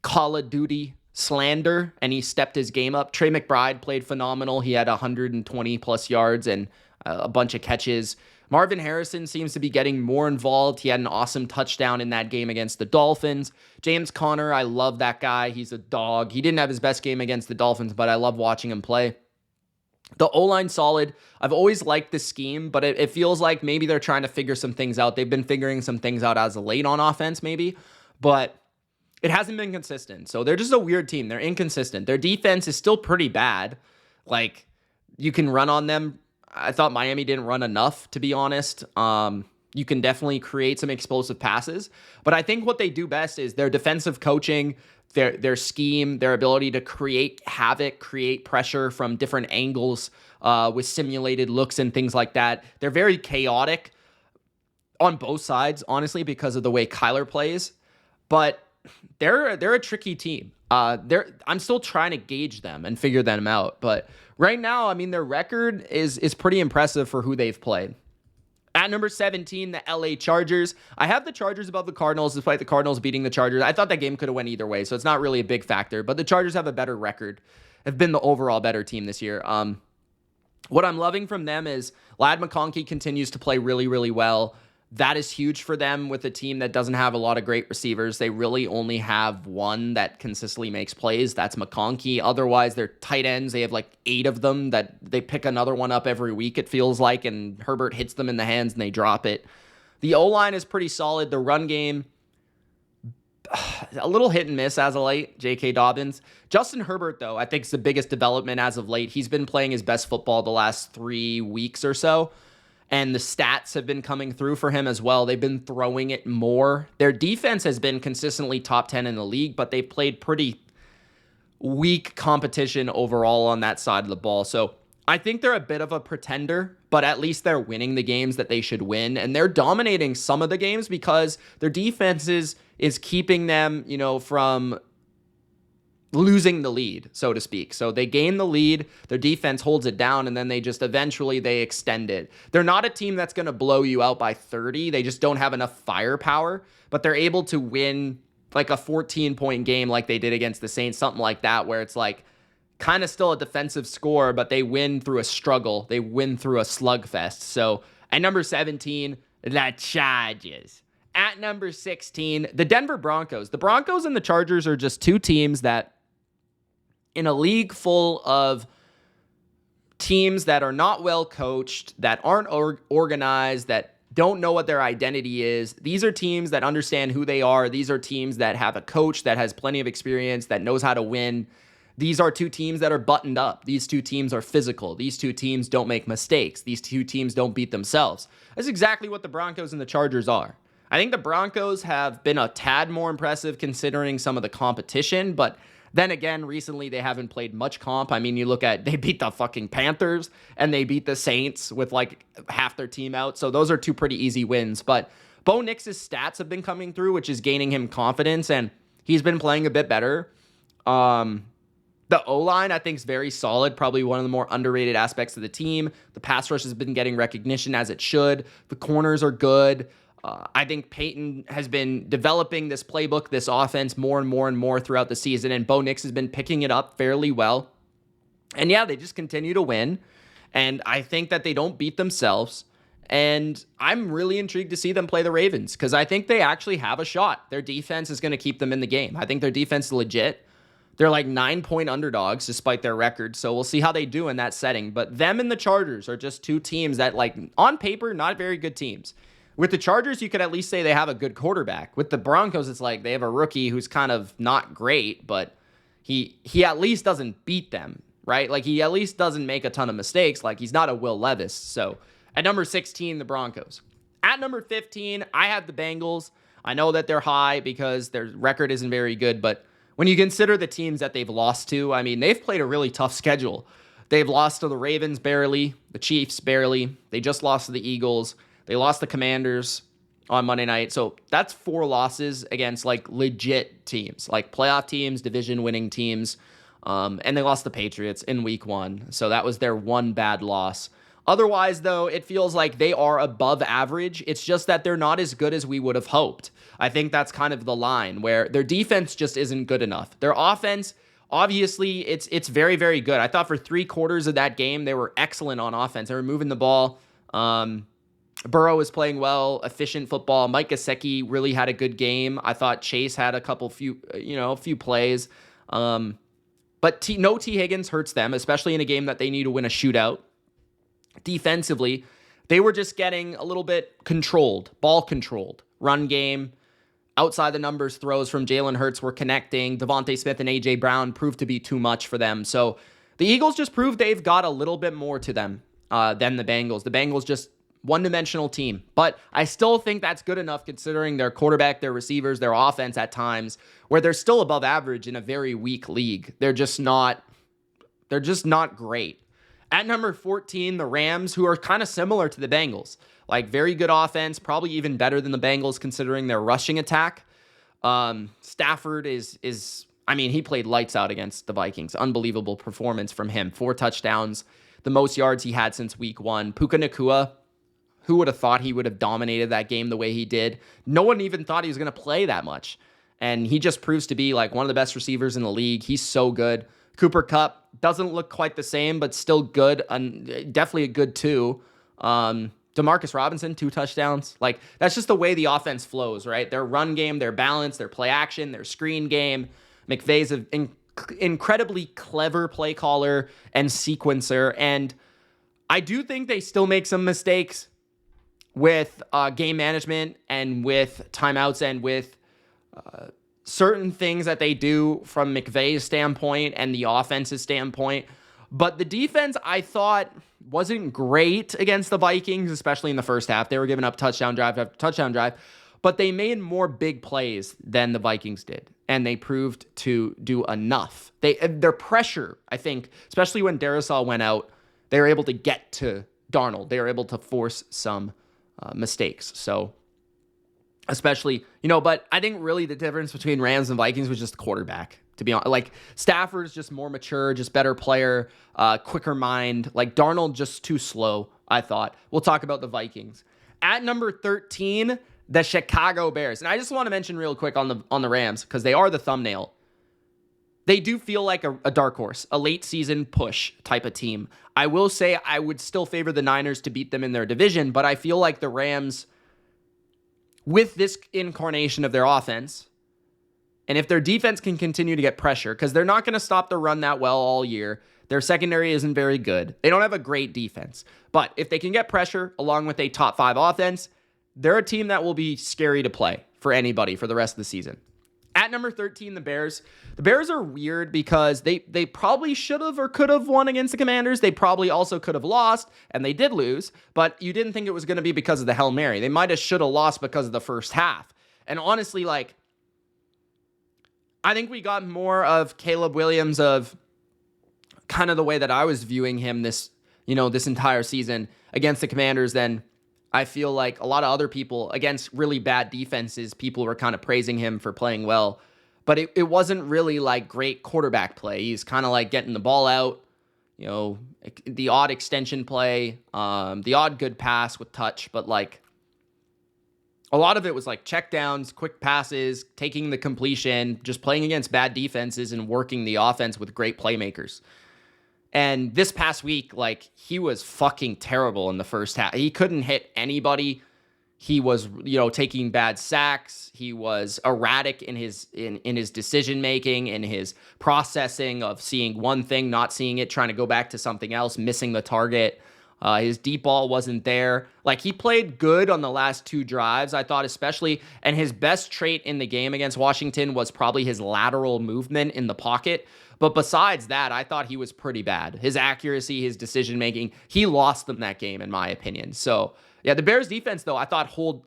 Call of Duty slander, and he stepped his game up. Trey McBride played phenomenal. He had 120-plus yards and a bunch of catches. Marvin Harrison seems to be getting more involved. He had an awesome touchdown in that game against the Dolphins. James Conner, I love that guy. He's a dog. He didn't have his best game against the Dolphins, but I love watching him play. The O-line solid. I've always liked this scheme, but it feels like maybe they're trying to figure some things out. They've been figuring some things out as of late on offense, maybe, but it hasn't been consistent. So they're just a weird team. They're inconsistent. Their defense is still pretty bad. Like, you can run on them. I thought Miami didn't run enough, to be honest. You can definitely create some explosive passes, but I think what they do best is their defensive coaching, their scheme, their ability to create havoc, create pressure from different angles with simulated looks and things like that. They're very chaotic on both sides, honestly, because of the way Kyler plays. But they're a tricky team. I'm still trying to gauge them and figure them out. But right now, I mean, their record is pretty impressive for who they've played. At number 17, the LA Chargers. I have the Chargers above the Cardinals, despite the Cardinals beating the Chargers. I thought that game could have went either way, so it's not really a big factor. But the Chargers have a better record, have been the overall better team this year. What I'm loving from them is Ladd McConkey continues to play really, really well. That is huge for them with a team that doesn't have a lot of great receivers. They really only have one that consistently makes plays. That's McConkey. Otherwise, they're tight ends. They have like 8 of them that they pick another one up every week, it feels like, and Herbert hits them in the hands and they drop it. The O-line is pretty solid. The run game, a little hit and miss as of late, J.K. Dobbins. Justin Herbert, though, I think is the biggest development as of late. He's been playing his best football the last 3 weeks or so. And the stats have been coming through for him as well. They've been throwing it more. Their defense has been consistently top 10 in the league, but they've played pretty weak competition overall on that side of the ball. So I think they're a bit of a pretender, but at least they're winning the games that they should win. And they're dominating some of the games because their defense is keeping them, from losing the lead, so to speak. So they gain the lead, their defense holds it down, and then they just eventually they extend it. They're not a team that's going to blow you out by 30. They just don't have enough firepower, but they're able to win like a 14-point game like they did against the Saints, something like that, where it's like kind of still a defensive score, but they win through a struggle. They win through a slugfest. So at number 17, the Chargers. At number 16, the Denver Broncos. The Broncos and the Chargers are just 2 teams that, in a league full of teams that are not well coached, that aren't organized, that don't know what their identity is, these are teams that understand who they are. These are teams that have a coach that has plenty of experience, that knows how to win. These are 2 teams that are buttoned up. These 2 teams are physical. These 2 teams don't make mistakes. These 2 teams don't beat themselves. That's exactly what the Broncos and the Chargers are. I think the Broncos have been a tad more impressive considering some of the competition, but then again, recently they haven't played much comp. I mean, you look at, they beat the fucking Panthers and they beat the Saints with like half their team out. So those are 2 pretty easy wins. But Bo Nix's stats have been coming through, which is gaining him confidence, and he's been playing a bit better. The O-line, I think, is very solid, probably one of the more underrated aspects of the team. The pass rush has been getting recognition as it should. The corners are good. I think Peyton has been developing this playbook, this offense more and more and more throughout the season, and Bo Nix has been picking it up fairly well. And yeah, they just continue to win, and I think that they don't beat themselves. And I'm really intrigued to see them play the Ravens because I think they actually have a shot. Their defense is going to keep them in the game. I think their defense is legit. They're like 9-point underdogs despite their record, so we'll see how they do in that setting. But them and the Chargers are just two teams that, like, on paper, not very good teams. With the Chargers, you could at least say they have a good quarterback. With the Broncos, it's like they have a rookie who's kind of not great, but he at least doesn't beat them, right? Like, he at least doesn't make a ton of mistakes. Like, he's not a Will Levis. So, at number 16, the Broncos. At number 15, I have the Bengals. I know that they're high because their record isn't very good, but when you consider the teams that they've lost to, I mean, they've played a really tough schedule. They've lost to the Ravens barely, the Chiefs barely. They just lost to the Eagles. They lost the Commanders on Monday night. So that's 4 losses against, like, legit teams, like playoff teams, division-winning teams. And they lost the Patriots in week 1. So that was their one bad loss. Otherwise, though, it feels like they are above average. It's just that they're not as good as we would have hoped. I think that's kind of the line where their defense just isn't good enough. Their offense, obviously, it's very, very good. I thought for 3 quarters of that game, they were excellent on offense. They were moving the ball. Burrow was playing well, efficient football. Mike Gesicki really had a good game. I thought Chase had a few plays. But no T. Higgins hurts them, especially in a game that they need to win a shootout. Defensively, they were just getting a little bit ball controlled. Run game, outside the numbers throws from Jalen Hurts were connecting. Devontae Smith and A.J. Brown proved to be too much for them. So the Eagles just proved they've got a little bit more to them than the Bengals. The Bengals just one-dimensional team. But I still think that's good enough considering their quarterback, their receivers, their offense at times, where they're still above average in a very weak league. They're just not great. At number 14, the Rams, who are kind of similar to the Bengals. Like, very good offense, probably even better than the Bengals considering their rushing attack. Stafford he played lights out against the Vikings. Unbelievable performance from him. 4 touchdowns, the most yards he had since week 1. Puka Nacua, who would have thought he would have dominated that game the way he did? No one even thought he was going to play that much. And he just proves to be like one of the best receivers in the league. He's so good. Cooper Kupp doesn't look quite the same, but still good. Definitely a good 2. Demarcus Robinson, 2 touchdowns. Like, that's just the way the offense flows, right? Their run game, their balance, their play action, their screen game. McVay's an incredibly clever play caller and sequencer. And I do think they still make some mistakes with game management and with timeouts and with certain things that they do from McVay's standpoint and the offense's standpoint. But the defense, I thought, wasn't great against the Vikings, especially in the first half. They were giving up touchdown drive after touchdown drive, but they made more big plays than the Vikings did, and they proved to do enough. Their pressure, I think, especially when Darisaw went out, they were able to get to Darnold. They were able to force some mistakes. So, especially, but I think really the difference between Rams and Vikings was just the quarterback, to be honest. Like, Stafford's just more mature, just better player, quicker mind. Like, Darnold just too slow, I thought. We'll talk about the Vikings. At number 13, the Chicago Bears. And I just want to mention real quick on the Rams, because they are the thumbnail. They do feel like a dark horse, a late season push type of team. I will say I would still favor the Niners to beat them in their division, but I feel like the Rams, with this incarnation of their offense, and if their defense can continue to get pressure, because they're not going to stop the run that well all year. Their secondary isn't very good. They don't have a great defense. But if they can get pressure along with a top 5 offense, they're a team that will be scary to play for anybody for the rest of the season. At number 13, the Bears. The Bears are weird because they probably should have or could have won against the Commanders. They probably also could have lost, and they did lose, but you didn't think it was going to be because of the Hail Mary. They might have should have lost because of the first half. And honestly, like, I think we got more of Caleb Williams of kind of the way that I was viewing him this entire season against the Commanders than I feel like a lot of other people against really bad defenses. People were kind of praising him for playing well. but it wasn't really like great quarterback play. He's kind of like getting the ball out, the odd extension play, the odd good pass with touch, but like a lot of it was like check downs, quick passes, taking the completion, just playing against bad defenses and working the offense with great playmakers. And this past week, like, he was fucking terrible in the first half. He couldn't hit anybody. He was, taking bad sacks. He was erratic in his decision making, in his processing of seeing one thing, not seeing it, trying to go back to something else, missing the target. His deep ball wasn't there. Like, he played good on the last 2 drives, I thought, especially. And his best trait in the game against Washington was probably his lateral movement in the pocket. But besides that, I thought he was pretty bad. His accuracy, his decision making, he lost them that game, in my opinion. So, yeah, the Bears defense, though, I thought held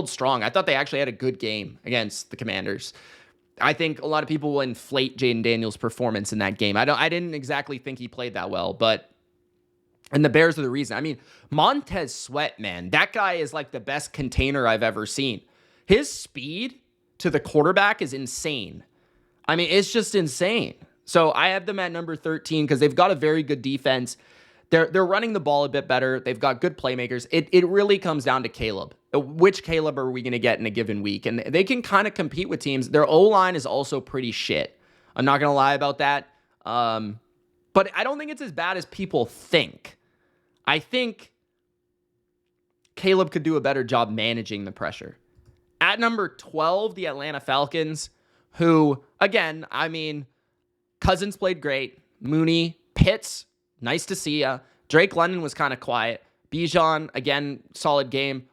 strong. I thought they actually had a good game against the Commanders. I think a lot of people will inflate Jaden Daniels' performance in that game. I didn't exactly think he played that well, and the Bears are the reason. I mean, Montez Sweat, man, that guy is like the best container I've ever seen. His speed to the quarterback is insane. I mean, it's just insane. So I have them at number 13 because they've got a very good defense. They're running the ball a bit better. They've got good playmakers. It really comes down to Caleb. Which Caleb are we going to get in a given week? And they can kind of compete with teams. Their O-line is also pretty shit. I'm not going to lie about that. But I don't think it's as bad as people think. I think Caleb could do a better job managing the pressure. At number 12, the Atlanta Falcons, who, again, I mean, Cousins played great. Mooney, Pitts, nice to see ya. Drake London was kind of quiet. Bijan, again, solid game.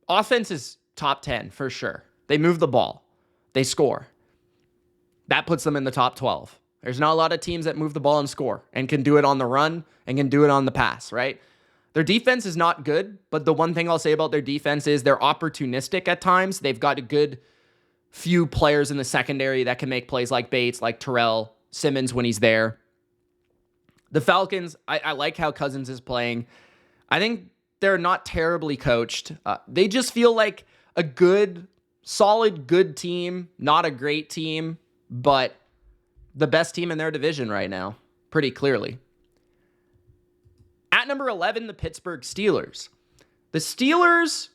Offense is top 10 for sure. They move the ball. They score. That puts them in the top 12. There's not a lot of teams that move the ball and score and can do it on the run and can do it on the pass, right? Their defense is not good, but the one thing I'll say about their defense is they're opportunistic at times. They've got a good few players in the secondary that can make plays like Bates, like Terrell, Simmons when he's there. The Falcons, I like how Cousins is playing. I think they're not terribly coached. They just feel like a good, solid, good team, not a great team, but the best team in their division right now, pretty clearly. At number 11, the Pittsburgh Steelers. The Steelers,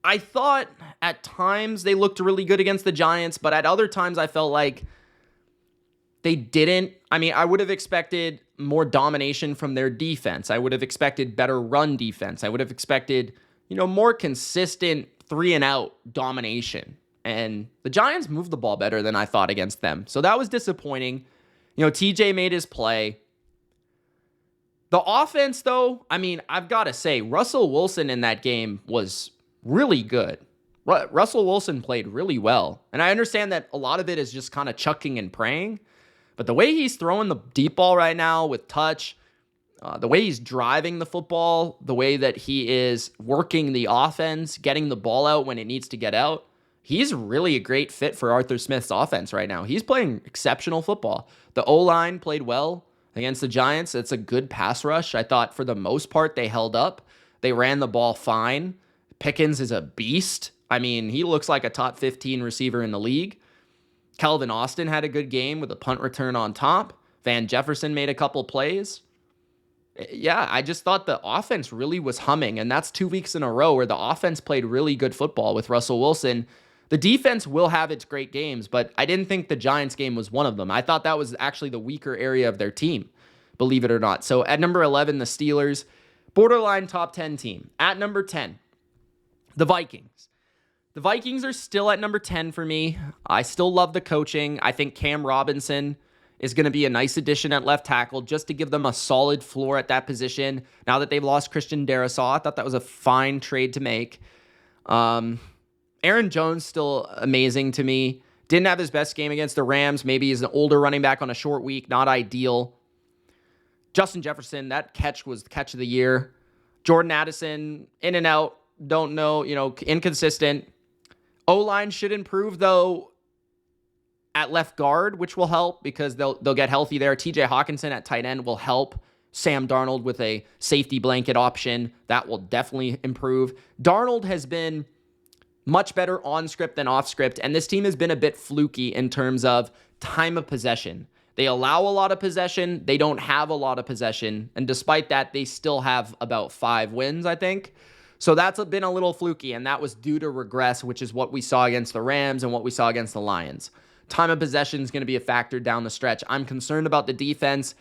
I thought at times they looked really good against the Giants, but at other times I felt like they didn't. I mean, I would have expected more domination from their defense. I would have expected better run defense. I would have expected, more consistent 3-and-out domination. And the Giants moved the ball better than I thought against them. So that was disappointing. TJ made his play. The offense, though, I mean, I've got to say, Russell Wilson in that game was really good. Russell Wilson played really well. And I understand that a lot of it is just kind of chucking and praying. But the way he's throwing the deep ball right now with touch, the way he's driving the football, the way that he is working the offense, getting the ball out when it needs to get out, he's really a great fit for Arthur Smith's offense right now. He's playing exceptional football. The O-line played well against the Giants. It's a good pass rush. I thought for the most part they held up. They ran the ball fine. Pickens is a beast. I mean, he looks like a top 15 receiver in the league. Calvin Austin had a good game with a punt return on top. Van Jefferson made a couple plays. Yeah, I just thought the offense really was humming, and that's 2 weeks in a row where the offense played really good football with Russell Wilson. The defense will have its great games, but I didn't think the Giants game was one of them. I thought that was actually the weaker area of their team, believe it or not. So at number 11, the Steelers, borderline top 10 team. At number 10, the Vikings. The Vikings are still at number 10 for me. I still love the coaching. I think Cam Robinson is going to be a nice addition at left tackle just to give them a solid floor at that position. Now that they've lost Christian Darrisaw, I thought that was a fine trade to make. Aaron Jones still amazing to me. Didn't have his best game against the Rams. Maybe he's an older running back on a short week. Not ideal. Justin Jefferson, that catch was the catch of the year. Jordan Addison, in and out. Don't know, inconsistent. O-line should improve, though, at left guard, which will help because they'll get healthy there. TJ Hawkinson at tight end will help. Sam Darnold with a safety blanket option. That will definitely improve. Darnold has been much better on script than off script. And this team has been a bit fluky in terms of time of possession. They allow a lot of possession. They don't have a lot of possession. And despite that, they still have about 5 wins, I think. So that's been a little fluky, and that was due to regress, which is what we saw against the Rams and what we saw against the Lions. Time of possession is going to be a factor down the stretch. I'm concerned about the defense,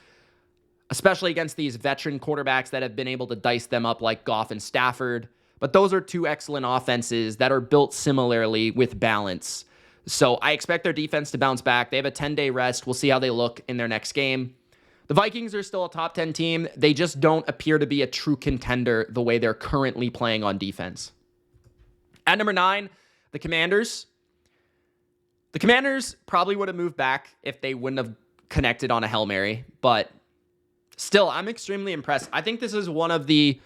especially against these veteran quarterbacks that have been able to dice them up like Goff and Stafford. But those are 2 excellent offenses that are built similarly with balance. So I expect their defense to bounce back. They have a 10-day rest. We'll see how they look in their next game. The Vikings are still a top 10 team. They just don't appear to be a true contender the way they're currently playing on defense. At number 9, the Commanders. The Commanders probably would have moved back if they wouldn't have connected on a Hail Mary. But still, I'm extremely impressed. I think this is one of the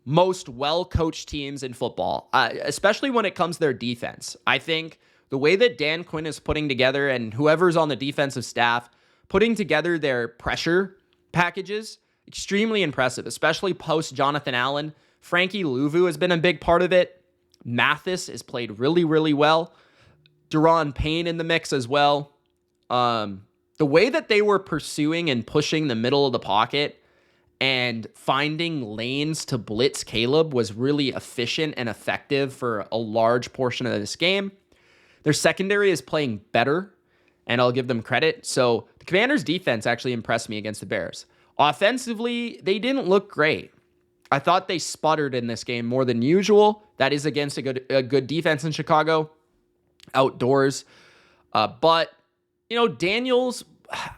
most well-coached teams in football, especially when it comes to their defense. I think the way that Dan Quinn is putting together, and whoever's on the defensive staff, putting together their pressure packages, extremely impressive, especially post Jonathan Allen. Frankie Louvu has been a big part of it. Mathis has played really, really well. Deron Payne in the mix as well. The way that they were pursuing and pushing the middle of the pocket and finding lanes to blitz Caleb was really efficient and effective for a large portion of this game. Their secondary is playing better, and I'll give them credit. So the Commanders' defense actually impressed me against the Bears. Offensively, they didn't look great. I thought they sputtered in this game more than usual. That is against a good defense in Chicago, outdoors. But, Daniels,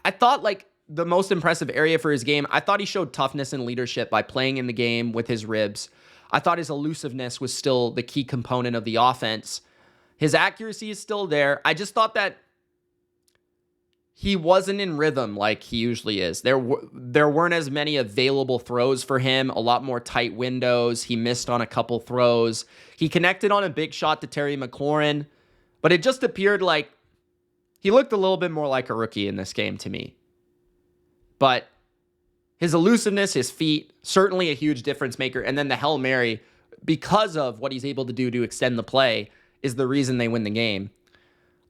I thought the most impressive area for his game, I thought he showed toughness and leadership by playing in the game with his ribs. I thought his elusiveness was still the key component of the offense. His accuracy is still there. I just thought that he wasn't in rhythm like he usually is. There weren't as many available throws for him, a lot more tight windows. He missed on a couple throws. He connected on a big shot to Terry McLaurin, but it just appeared like he looked a little bit more like a rookie in this game to me. But his elusiveness, his feet, certainly a huge difference maker. And then the Hail Mary, because of what he's able to do to extend the play, is the reason they win the game.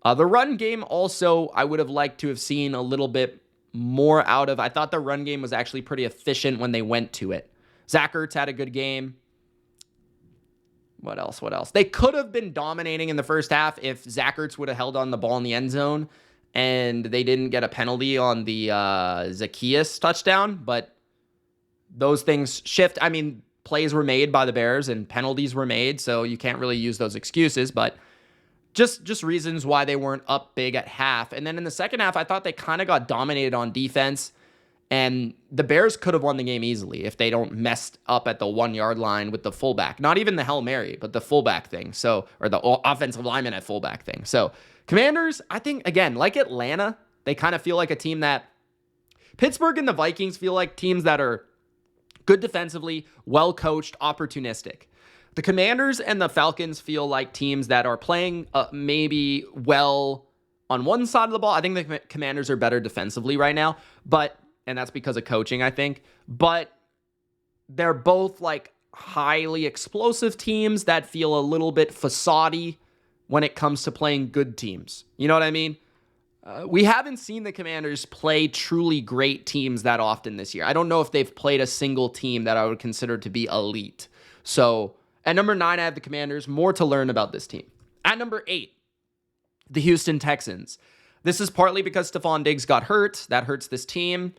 The run game also, I would have liked to have seen a little bit more out of. I thought the run game was actually pretty efficient when they went to it. Zach Ertz had a good game. What else? They could have been dominating in the first half if Zach Ertz would have held on the ball in the end zone and they didn't get a penalty on the Zacchaeus touchdown. But those things shift. I mean, plays were made by the Bears and penalties were made, so you can't really use those excuses. But just reasons why they weren't up big at half. And then in the second half, I thought they kind of got dominated on defense. And the Bears could have won the game easily if they don't mess up at the 1-yard line with the fullback. Not even the Hail Mary, but the fullback thing. Or the offensive lineman at fullback thing. So Commanders, I think, again, like Atlanta, they kind of feel like a team that Pittsburgh and the Vikings feel like teams that are good defensively, well-coached, opportunistic. The Commanders and the Falcons feel like teams that are playing maybe well on one side of the ball. I think the Commanders are better defensively right now, and that's because of coaching, I think. But they're both highly explosive teams that feel a little bit facade-y when it comes to playing good teams. You know what I mean? We haven't seen the Commanders play truly great teams that often this year. I don't know if they've played a single team that I would consider to be elite. So at number 9, I have the Commanders. More to learn about this team. At number 8, the Houston Texans. This is partly because Stephon Diggs got hurt. That hurts this team.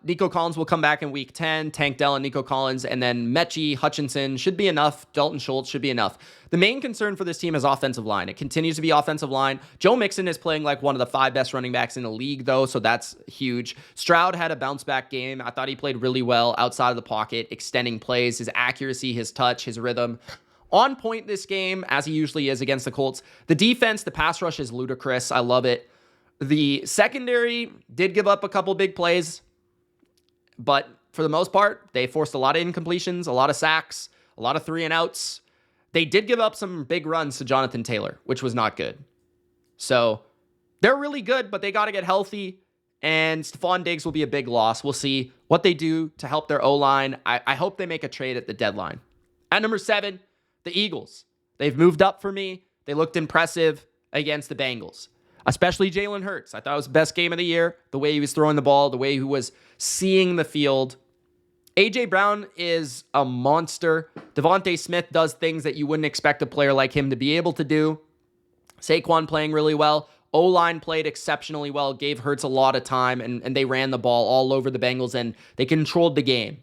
Nico Collins will come back in week 10. Tank Dell and Nico Collins. And then Mechie, Hutchinson should be enough. Dalton Schultz should be enough. The main concern for this team is offensive line. It continues to be offensive line. Joe Mixon is playing like one of the 5 best running backs in the league, though, so that's huge. Stroud had a bounce-back game. I thought he played really well outside of the pocket, extending plays, his accuracy, his touch, his rhythm. On point this game, as he usually is against the Colts. The defense, the pass rush is ludicrous. I love it. The secondary did give up a couple big plays, but for the most part, they forced a lot of incompletions, a lot of sacks, a lot of 3-and-outs. They did give up some big runs to Jonathan Taylor, which was not good. So they're really good, but they got to get healthy, and Stephon Diggs will be a big loss. We'll see what they do to help their O-line. I hope they make a trade at the deadline. At number 7, the Eagles. They've moved up for me. They looked impressive against the Bengals, especially Jalen Hurts. I thought it was the best game of the year, the way he was throwing the ball, the way he was seeing the field. A.J. Brown is a monster. Devontae Smith does things that you wouldn't expect a player like him to be able to do. Saquon playing really well. O-line played exceptionally well, gave Hurts a lot of time, and they ran the ball all over the Bengals, and they controlled the game,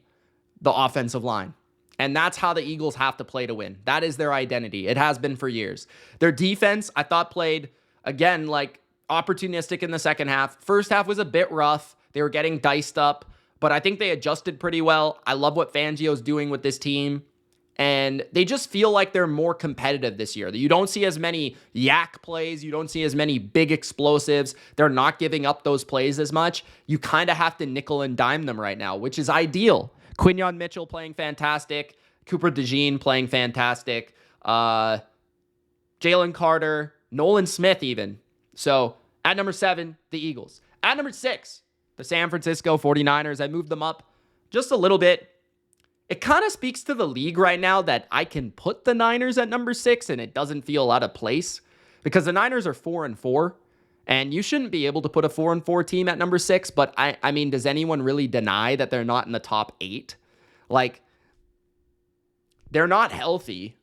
the offensive line. And that's how the Eagles have to play to win. That is their identity. It has been for years. Their defense, I thought, played, again, like opportunistic in the second half. First half was a bit rough. They were getting diced up, but I think they adjusted pretty well. I love what Fangio's doing with this team. And they just feel like they're more competitive this year. You don't see as many yak plays. You don't see as many big explosives. They're not giving up those plays as much. You kind of have to nickel and dime them right now, which is ideal. Quinyon Mitchell playing fantastic. Cooper DeJean playing fantastic. Jalen Carter. Nolan Smith even. So at number 7, the Eagles. At number 6, the San Francisco 49ers. I moved them up just a little bit. It kind of speaks to the league right now that I can put the Niners at number 6 and it doesn't feel out of place because the Niners are 4-4 and you shouldn't be able to put a 4-4 team at number 6. But I mean, does anyone really deny that they're not in the top 8? Like, they're not healthy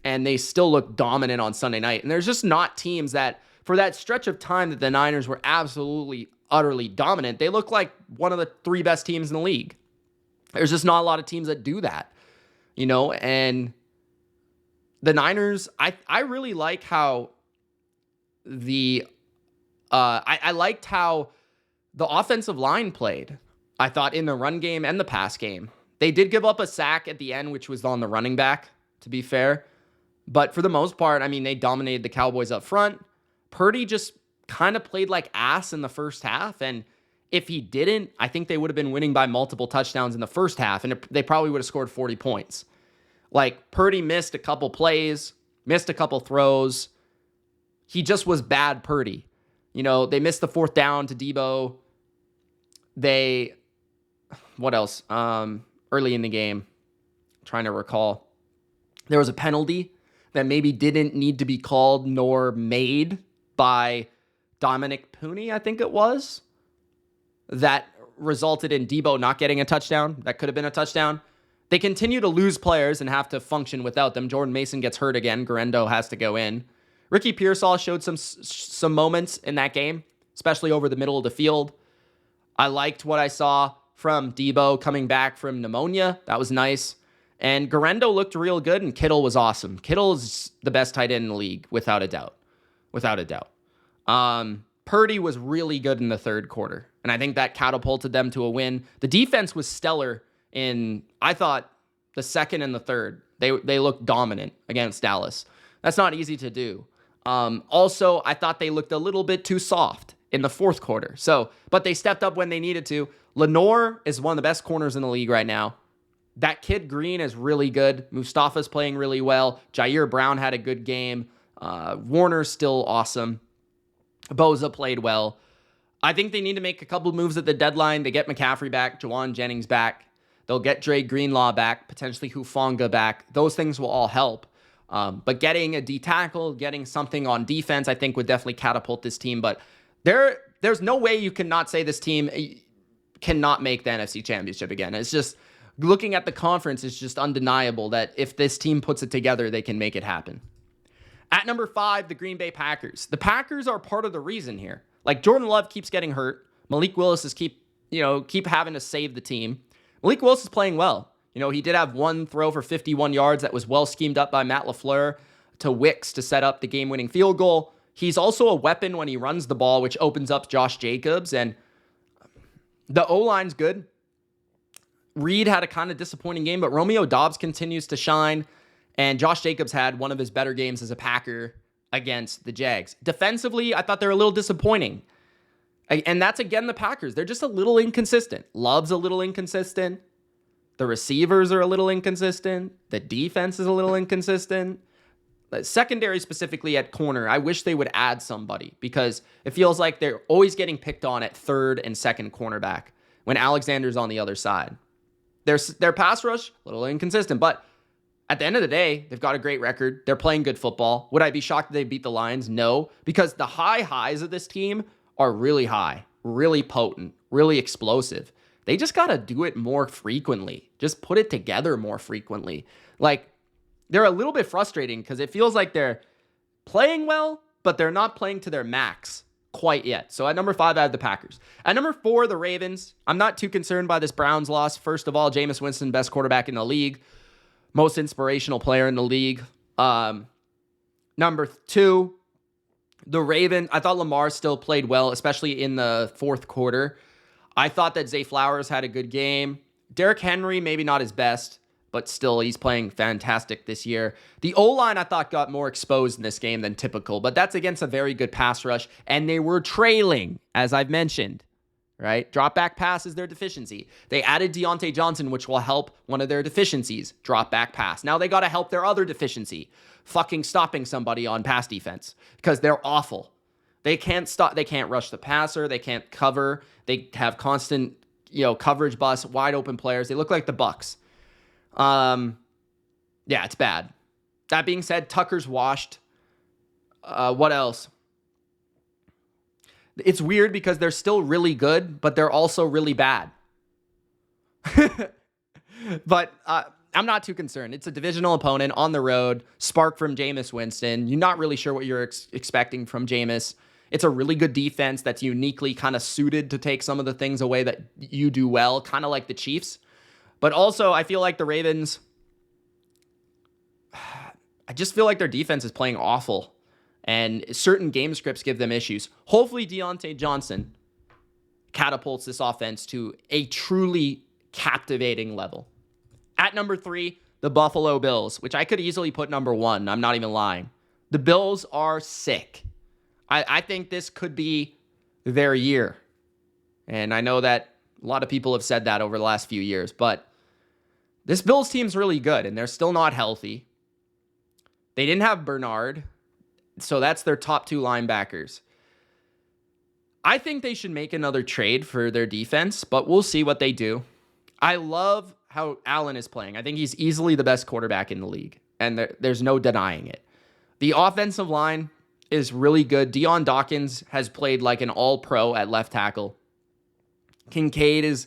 and they still look dominant on Sunday night. And there's just not teams that for that stretch of time that the Niners were absolutely, utterly dominant, they look like one of the 3 best teams in the league. There's just not a lot of teams that do that, you know, and the Niners, I really like how I liked how the offensive line played. I thought in the run game and the pass game. They did give up a sack at the end, which was on the running back, to be fair. But for the most part, I mean, they dominated the Cowboys up front. Purdy just kind of played like ass in the first half, and if he didn't, I think they would have been winning by multiple touchdowns in the first half, and they probably would have scored 40 points. Like, Purdy missed a couple plays, missed a couple throws. He just was bad Purdy. You know, they missed the 4th down to Debo. What else? Early in the game, I'm trying to recall. There was a penalty that maybe didn't need to be called nor made by Dominic Pooney, I think it was, that resulted in Debo not getting a touchdown. That could have been a touchdown. They continue to lose players and have to function without them. Jordan Mason gets hurt again. Garendo has to go in. Ricky Pearsall showed some moments in that game, especially over the middle of the field. I liked what I saw from Debo coming back from pneumonia. That was nice. And Garendo looked real good, and Kittle was awesome. Kittle's the best tight end in the league, without a doubt. Without a doubt. Purdy was really good in the third quarter, and I think that catapulted them to a win. The defense was stellar in, I thought, the second and the third. They looked dominant against Dallas. That's not easy to do. Also, I thought they looked a little bit too soft in the fourth quarter. But they stepped up when they needed to. Lenore is one of the best corners in the league right now. That kid Green is really good. Mustafa's playing really well. Jair Brown had a good game. Warner's still awesome. Boza played well. I think they need to make a couple of moves at the deadline. They get McCaffrey back, Jawan Jennings back. They'll get Dre Greenlaw back, potentially Hufanga back. Those things will all help. But getting a D tackle, getting something on defense, I think would definitely catapult this team. But there's no way you cannot say this team cannot make the NFC Championship again. It's just, looking at the conference, it's just undeniable that if this team puts it together, they can make it happen. At number 5, the Green Bay Packers. The Packers are part of the reason here. Like, Jordan Love keeps getting hurt. Malik Willis is keep having to save the team. Malik Willis is playing well. You know, he did have one throw for 51 yards that was well schemed up by Matt LaFleur to Wicks to set up the game-winning field goal. He's also a weapon when he runs the ball, which opens up Josh Jacobs. And the O-line's good. Reed had a kind of disappointing game, but Romeo Doubs continues to shine. And Josh Jacobs had one of his better games as a Packer against the Jags. Defensively, I thought they were a little disappointing. And that's, again, the Packers. They're just a little inconsistent. Love's a little inconsistent. The receivers are a little inconsistent. The defense is a little inconsistent. The secondary, specifically at corner, I wish they would add somebody because it feels like they're always getting picked on at third and second cornerback when Alexander's on the other side. Their pass rush, a little inconsistent, but at the end of the day, they've got a great record. They're playing good football. Would I be shocked if they beat the Lions? No, because the highs of this team are really high, really potent, really explosive. They just got to do it more frequently. Just put it together more frequently. Like, they're a little bit frustrating because it feels like they're playing well, but they're not playing to their max quite yet. So at number 5, I have the Packers. At number 4, the Ravens. I'm not too concerned by this Browns loss. First of all, Jameis Winston, best quarterback in the league. Most inspirational player in the league. Number 2, the Ravens. I thought Lamar still played well, especially in the fourth quarter. I thought that Zay Flowers had a good game. Derrick Henry, maybe not his best, but still, he's playing fantastic this year. The O-line, I thought, got more exposed in this game than typical, but that's against a very good pass rush, and they were trailing, as I've mentioned, right? Drop back pass is their deficiency. They added Deontay Johnson, which will help one of their deficiencies, drop back pass. Now they got to help their other deficiency, fucking stopping somebody on pass defense, because they're awful. They can't stop. They can't rush the passer. They can't cover. They have constant, coverage busts, wide open players. They look like the Bucs. Yeah, it's bad. That being said, Tucker's washed. What else? It's weird because they're still really good, but they're also really bad. But I'm not too concerned. It's a divisional opponent on the road, spark from Jameis Winston. You're not really sure what you're expecting from Jameis. It's a really good defense that's uniquely kind of suited to take some of the things away that you do well, kind of like the Chiefs. But also, I feel like the Ravens, I just feel like their defense is playing awful. And certain game scripts give them issues. Hopefully, Deontay Johnson catapults this offense to a truly captivating level. At number 3, the Buffalo Bills, which I could easily put number 1. I'm not even lying. The Bills are sick. I think this could be their year. And I know that a lot of people have said that over the last few years, but this Bills team's really good, and they're still not healthy. They didn't have Bernard, so that's their top 2 linebackers. I think they should make another trade for their defense, but we'll see what they do. I love how Allen is playing. I think he's easily the best quarterback in the league, and there's no denying it. The offensive line is really good. Deion Dawkins has played like an all-pro at left tackle. Kincaid is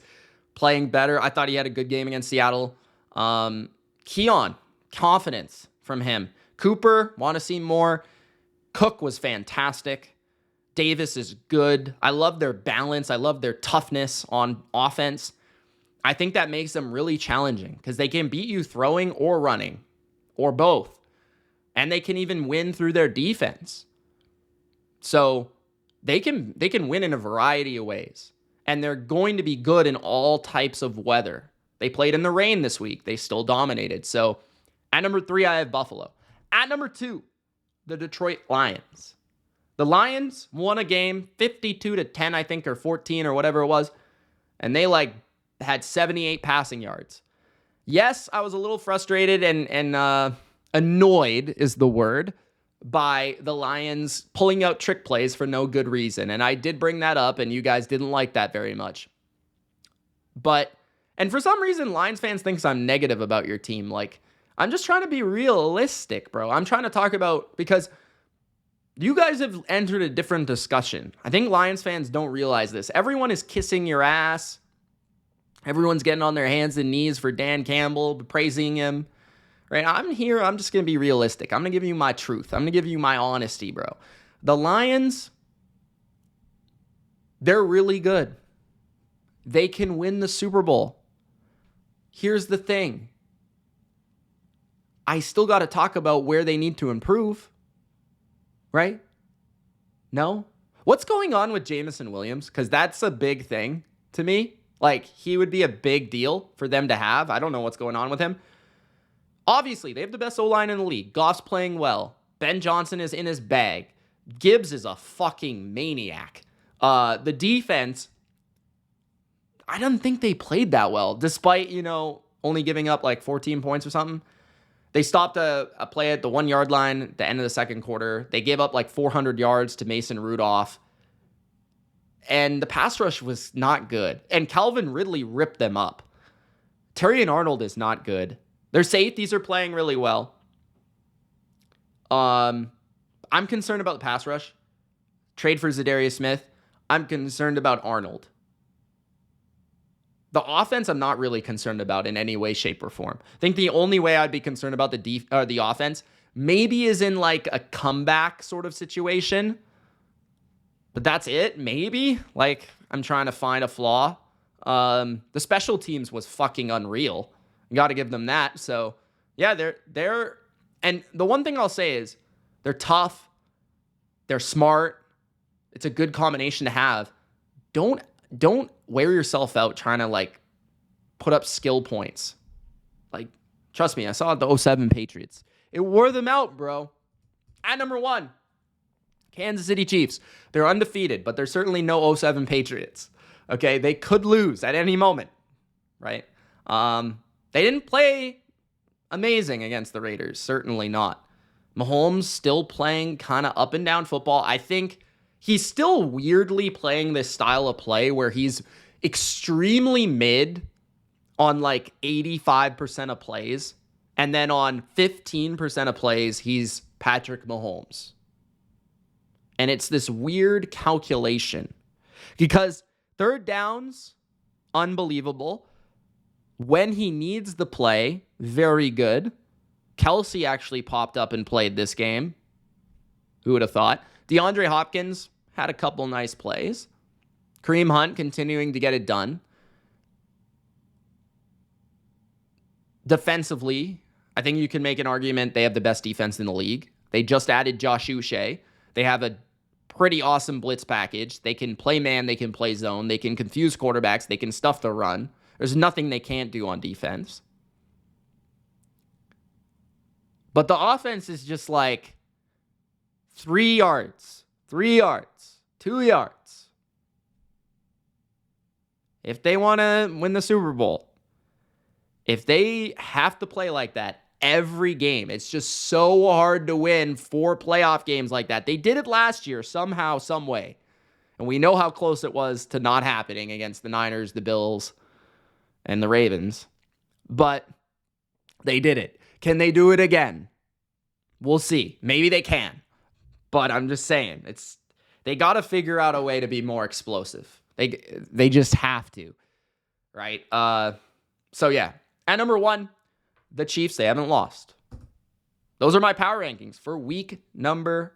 playing better. I thought he had a good game against Seattle. Keon, confidence from him. Cooper, want to see more. Cook was fantastic. Davis is good. I love their balance. I love their toughness on offense. I think that makes them really challenging because they can beat you throwing or running or both. And they can even win through their defense. So they can win in a variety of ways. And they're going to be good in all types of weather. They played in the rain this week. They still dominated. So at number 3, I have Buffalo. At number 2, the Detroit Lions. The Lions won a game 52-10, I think, or 14 or whatever it was. And they had 78 passing yards. Yes, I was a little frustrated and annoyed is the word by the Lions pulling out trick plays for no good reason. And I did bring that up, and you guys didn't like that very much. And for some reason, Lions fans thinks I'm negative about your team. I'm just trying to be realistic, bro. I'm trying to talk about, because you guys have entered a different discussion. I think Lions fans don't realize this. Everyone is kissing your ass. Everyone's getting on their hands and knees for Dan Campbell, praising him. Right? I'm here. I'm just going to be realistic. I'm going to give you my truth. I'm going to give you my honesty, bro. The Lions, they're really good. They can win the Super Bowl. Here's the thing. I still got to talk about where they need to improve. Right? No? What's going on with Jameson Williams? Because that's a big thing to me. He would be a big deal for them to have. I don't know what's going on with him. Obviously, they have the best O-line in the league. Goff's playing well. Ben Johnson is in his bag. Gibbs is a fucking maniac. The defense, I don't think they played that well, despite, only giving up 14 points or something. They stopped a play at the 1-yard line at the end of the second quarter. They gave up 400 yards to Mason Rudolph. And the pass rush was not good. And Calvin Ridley ripped them up. Terrion Arnold is not good. Their safeties are playing really well. I'm concerned about the pass rush. Trade for Zadarius Smith. I'm concerned about Arnold. The offense, I'm not really concerned about in any way, shape, or form. I think the only way I'd be concerned about the offense maybe is in like a comeback sort of situation. But that's it, maybe. Like, I'm trying to find a flaw. The special teams was fucking unreal. Got to give them that. So, yeah, they're and the one thing I'll say is they're tough. They're smart. It's a good combination to have. Don't wear yourself out trying to like put up skill points. Like, trust me, I saw the 07 Patriots. It wore them out, bro. At number 1, Kansas City Chiefs. They're undefeated, but they're certainly no 07 Patriots. Okay, they could lose at any moment, right? They didn't play amazing against the Raiders, certainly not. Mahomes still playing kind of up and down football. I think he's still weirdly playing this style of play where he's extremely mid on like 85% of plays, and then on 15% of plays, he's Patrick Mahomes. And it's this weird calculation because third downs, unbelievable. When he needs the play, very good. Kelsey actually popped up and played this game. Who would have thought? DeAndre Hopkins had a couple nice plays. Kareem Hunt continuing to get it done. Defensively, I think you can make an argument they have the best defense in the league. They just added Josh Uche. They have a pretty awesome blitz package. They can play man, they can play zone, they can confuse quarterbacks, they can stuff the run. There's nothing they can't do on defense. But the offense is just like 3 yards, 3 yards, 2 yards. If they want to win the Super Bowl, if they have to play like that every game, it's just so hard to win 4 playoff games like that. They did it last year somehow, some way. And we know how close it was to not happening against the Niners, the Bills, and the Ravens. But they did it. Can they do it again? We'll see. Maybe they can. But I'm just saying, they got to figure out a way to be more explosive. They just have to. Right? So yeah. At number 1, the Chiefs, they haven't lost. Those are my power rankings for week number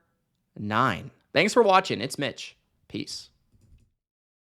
9. Thanks for watching. It's Mitch. Peace.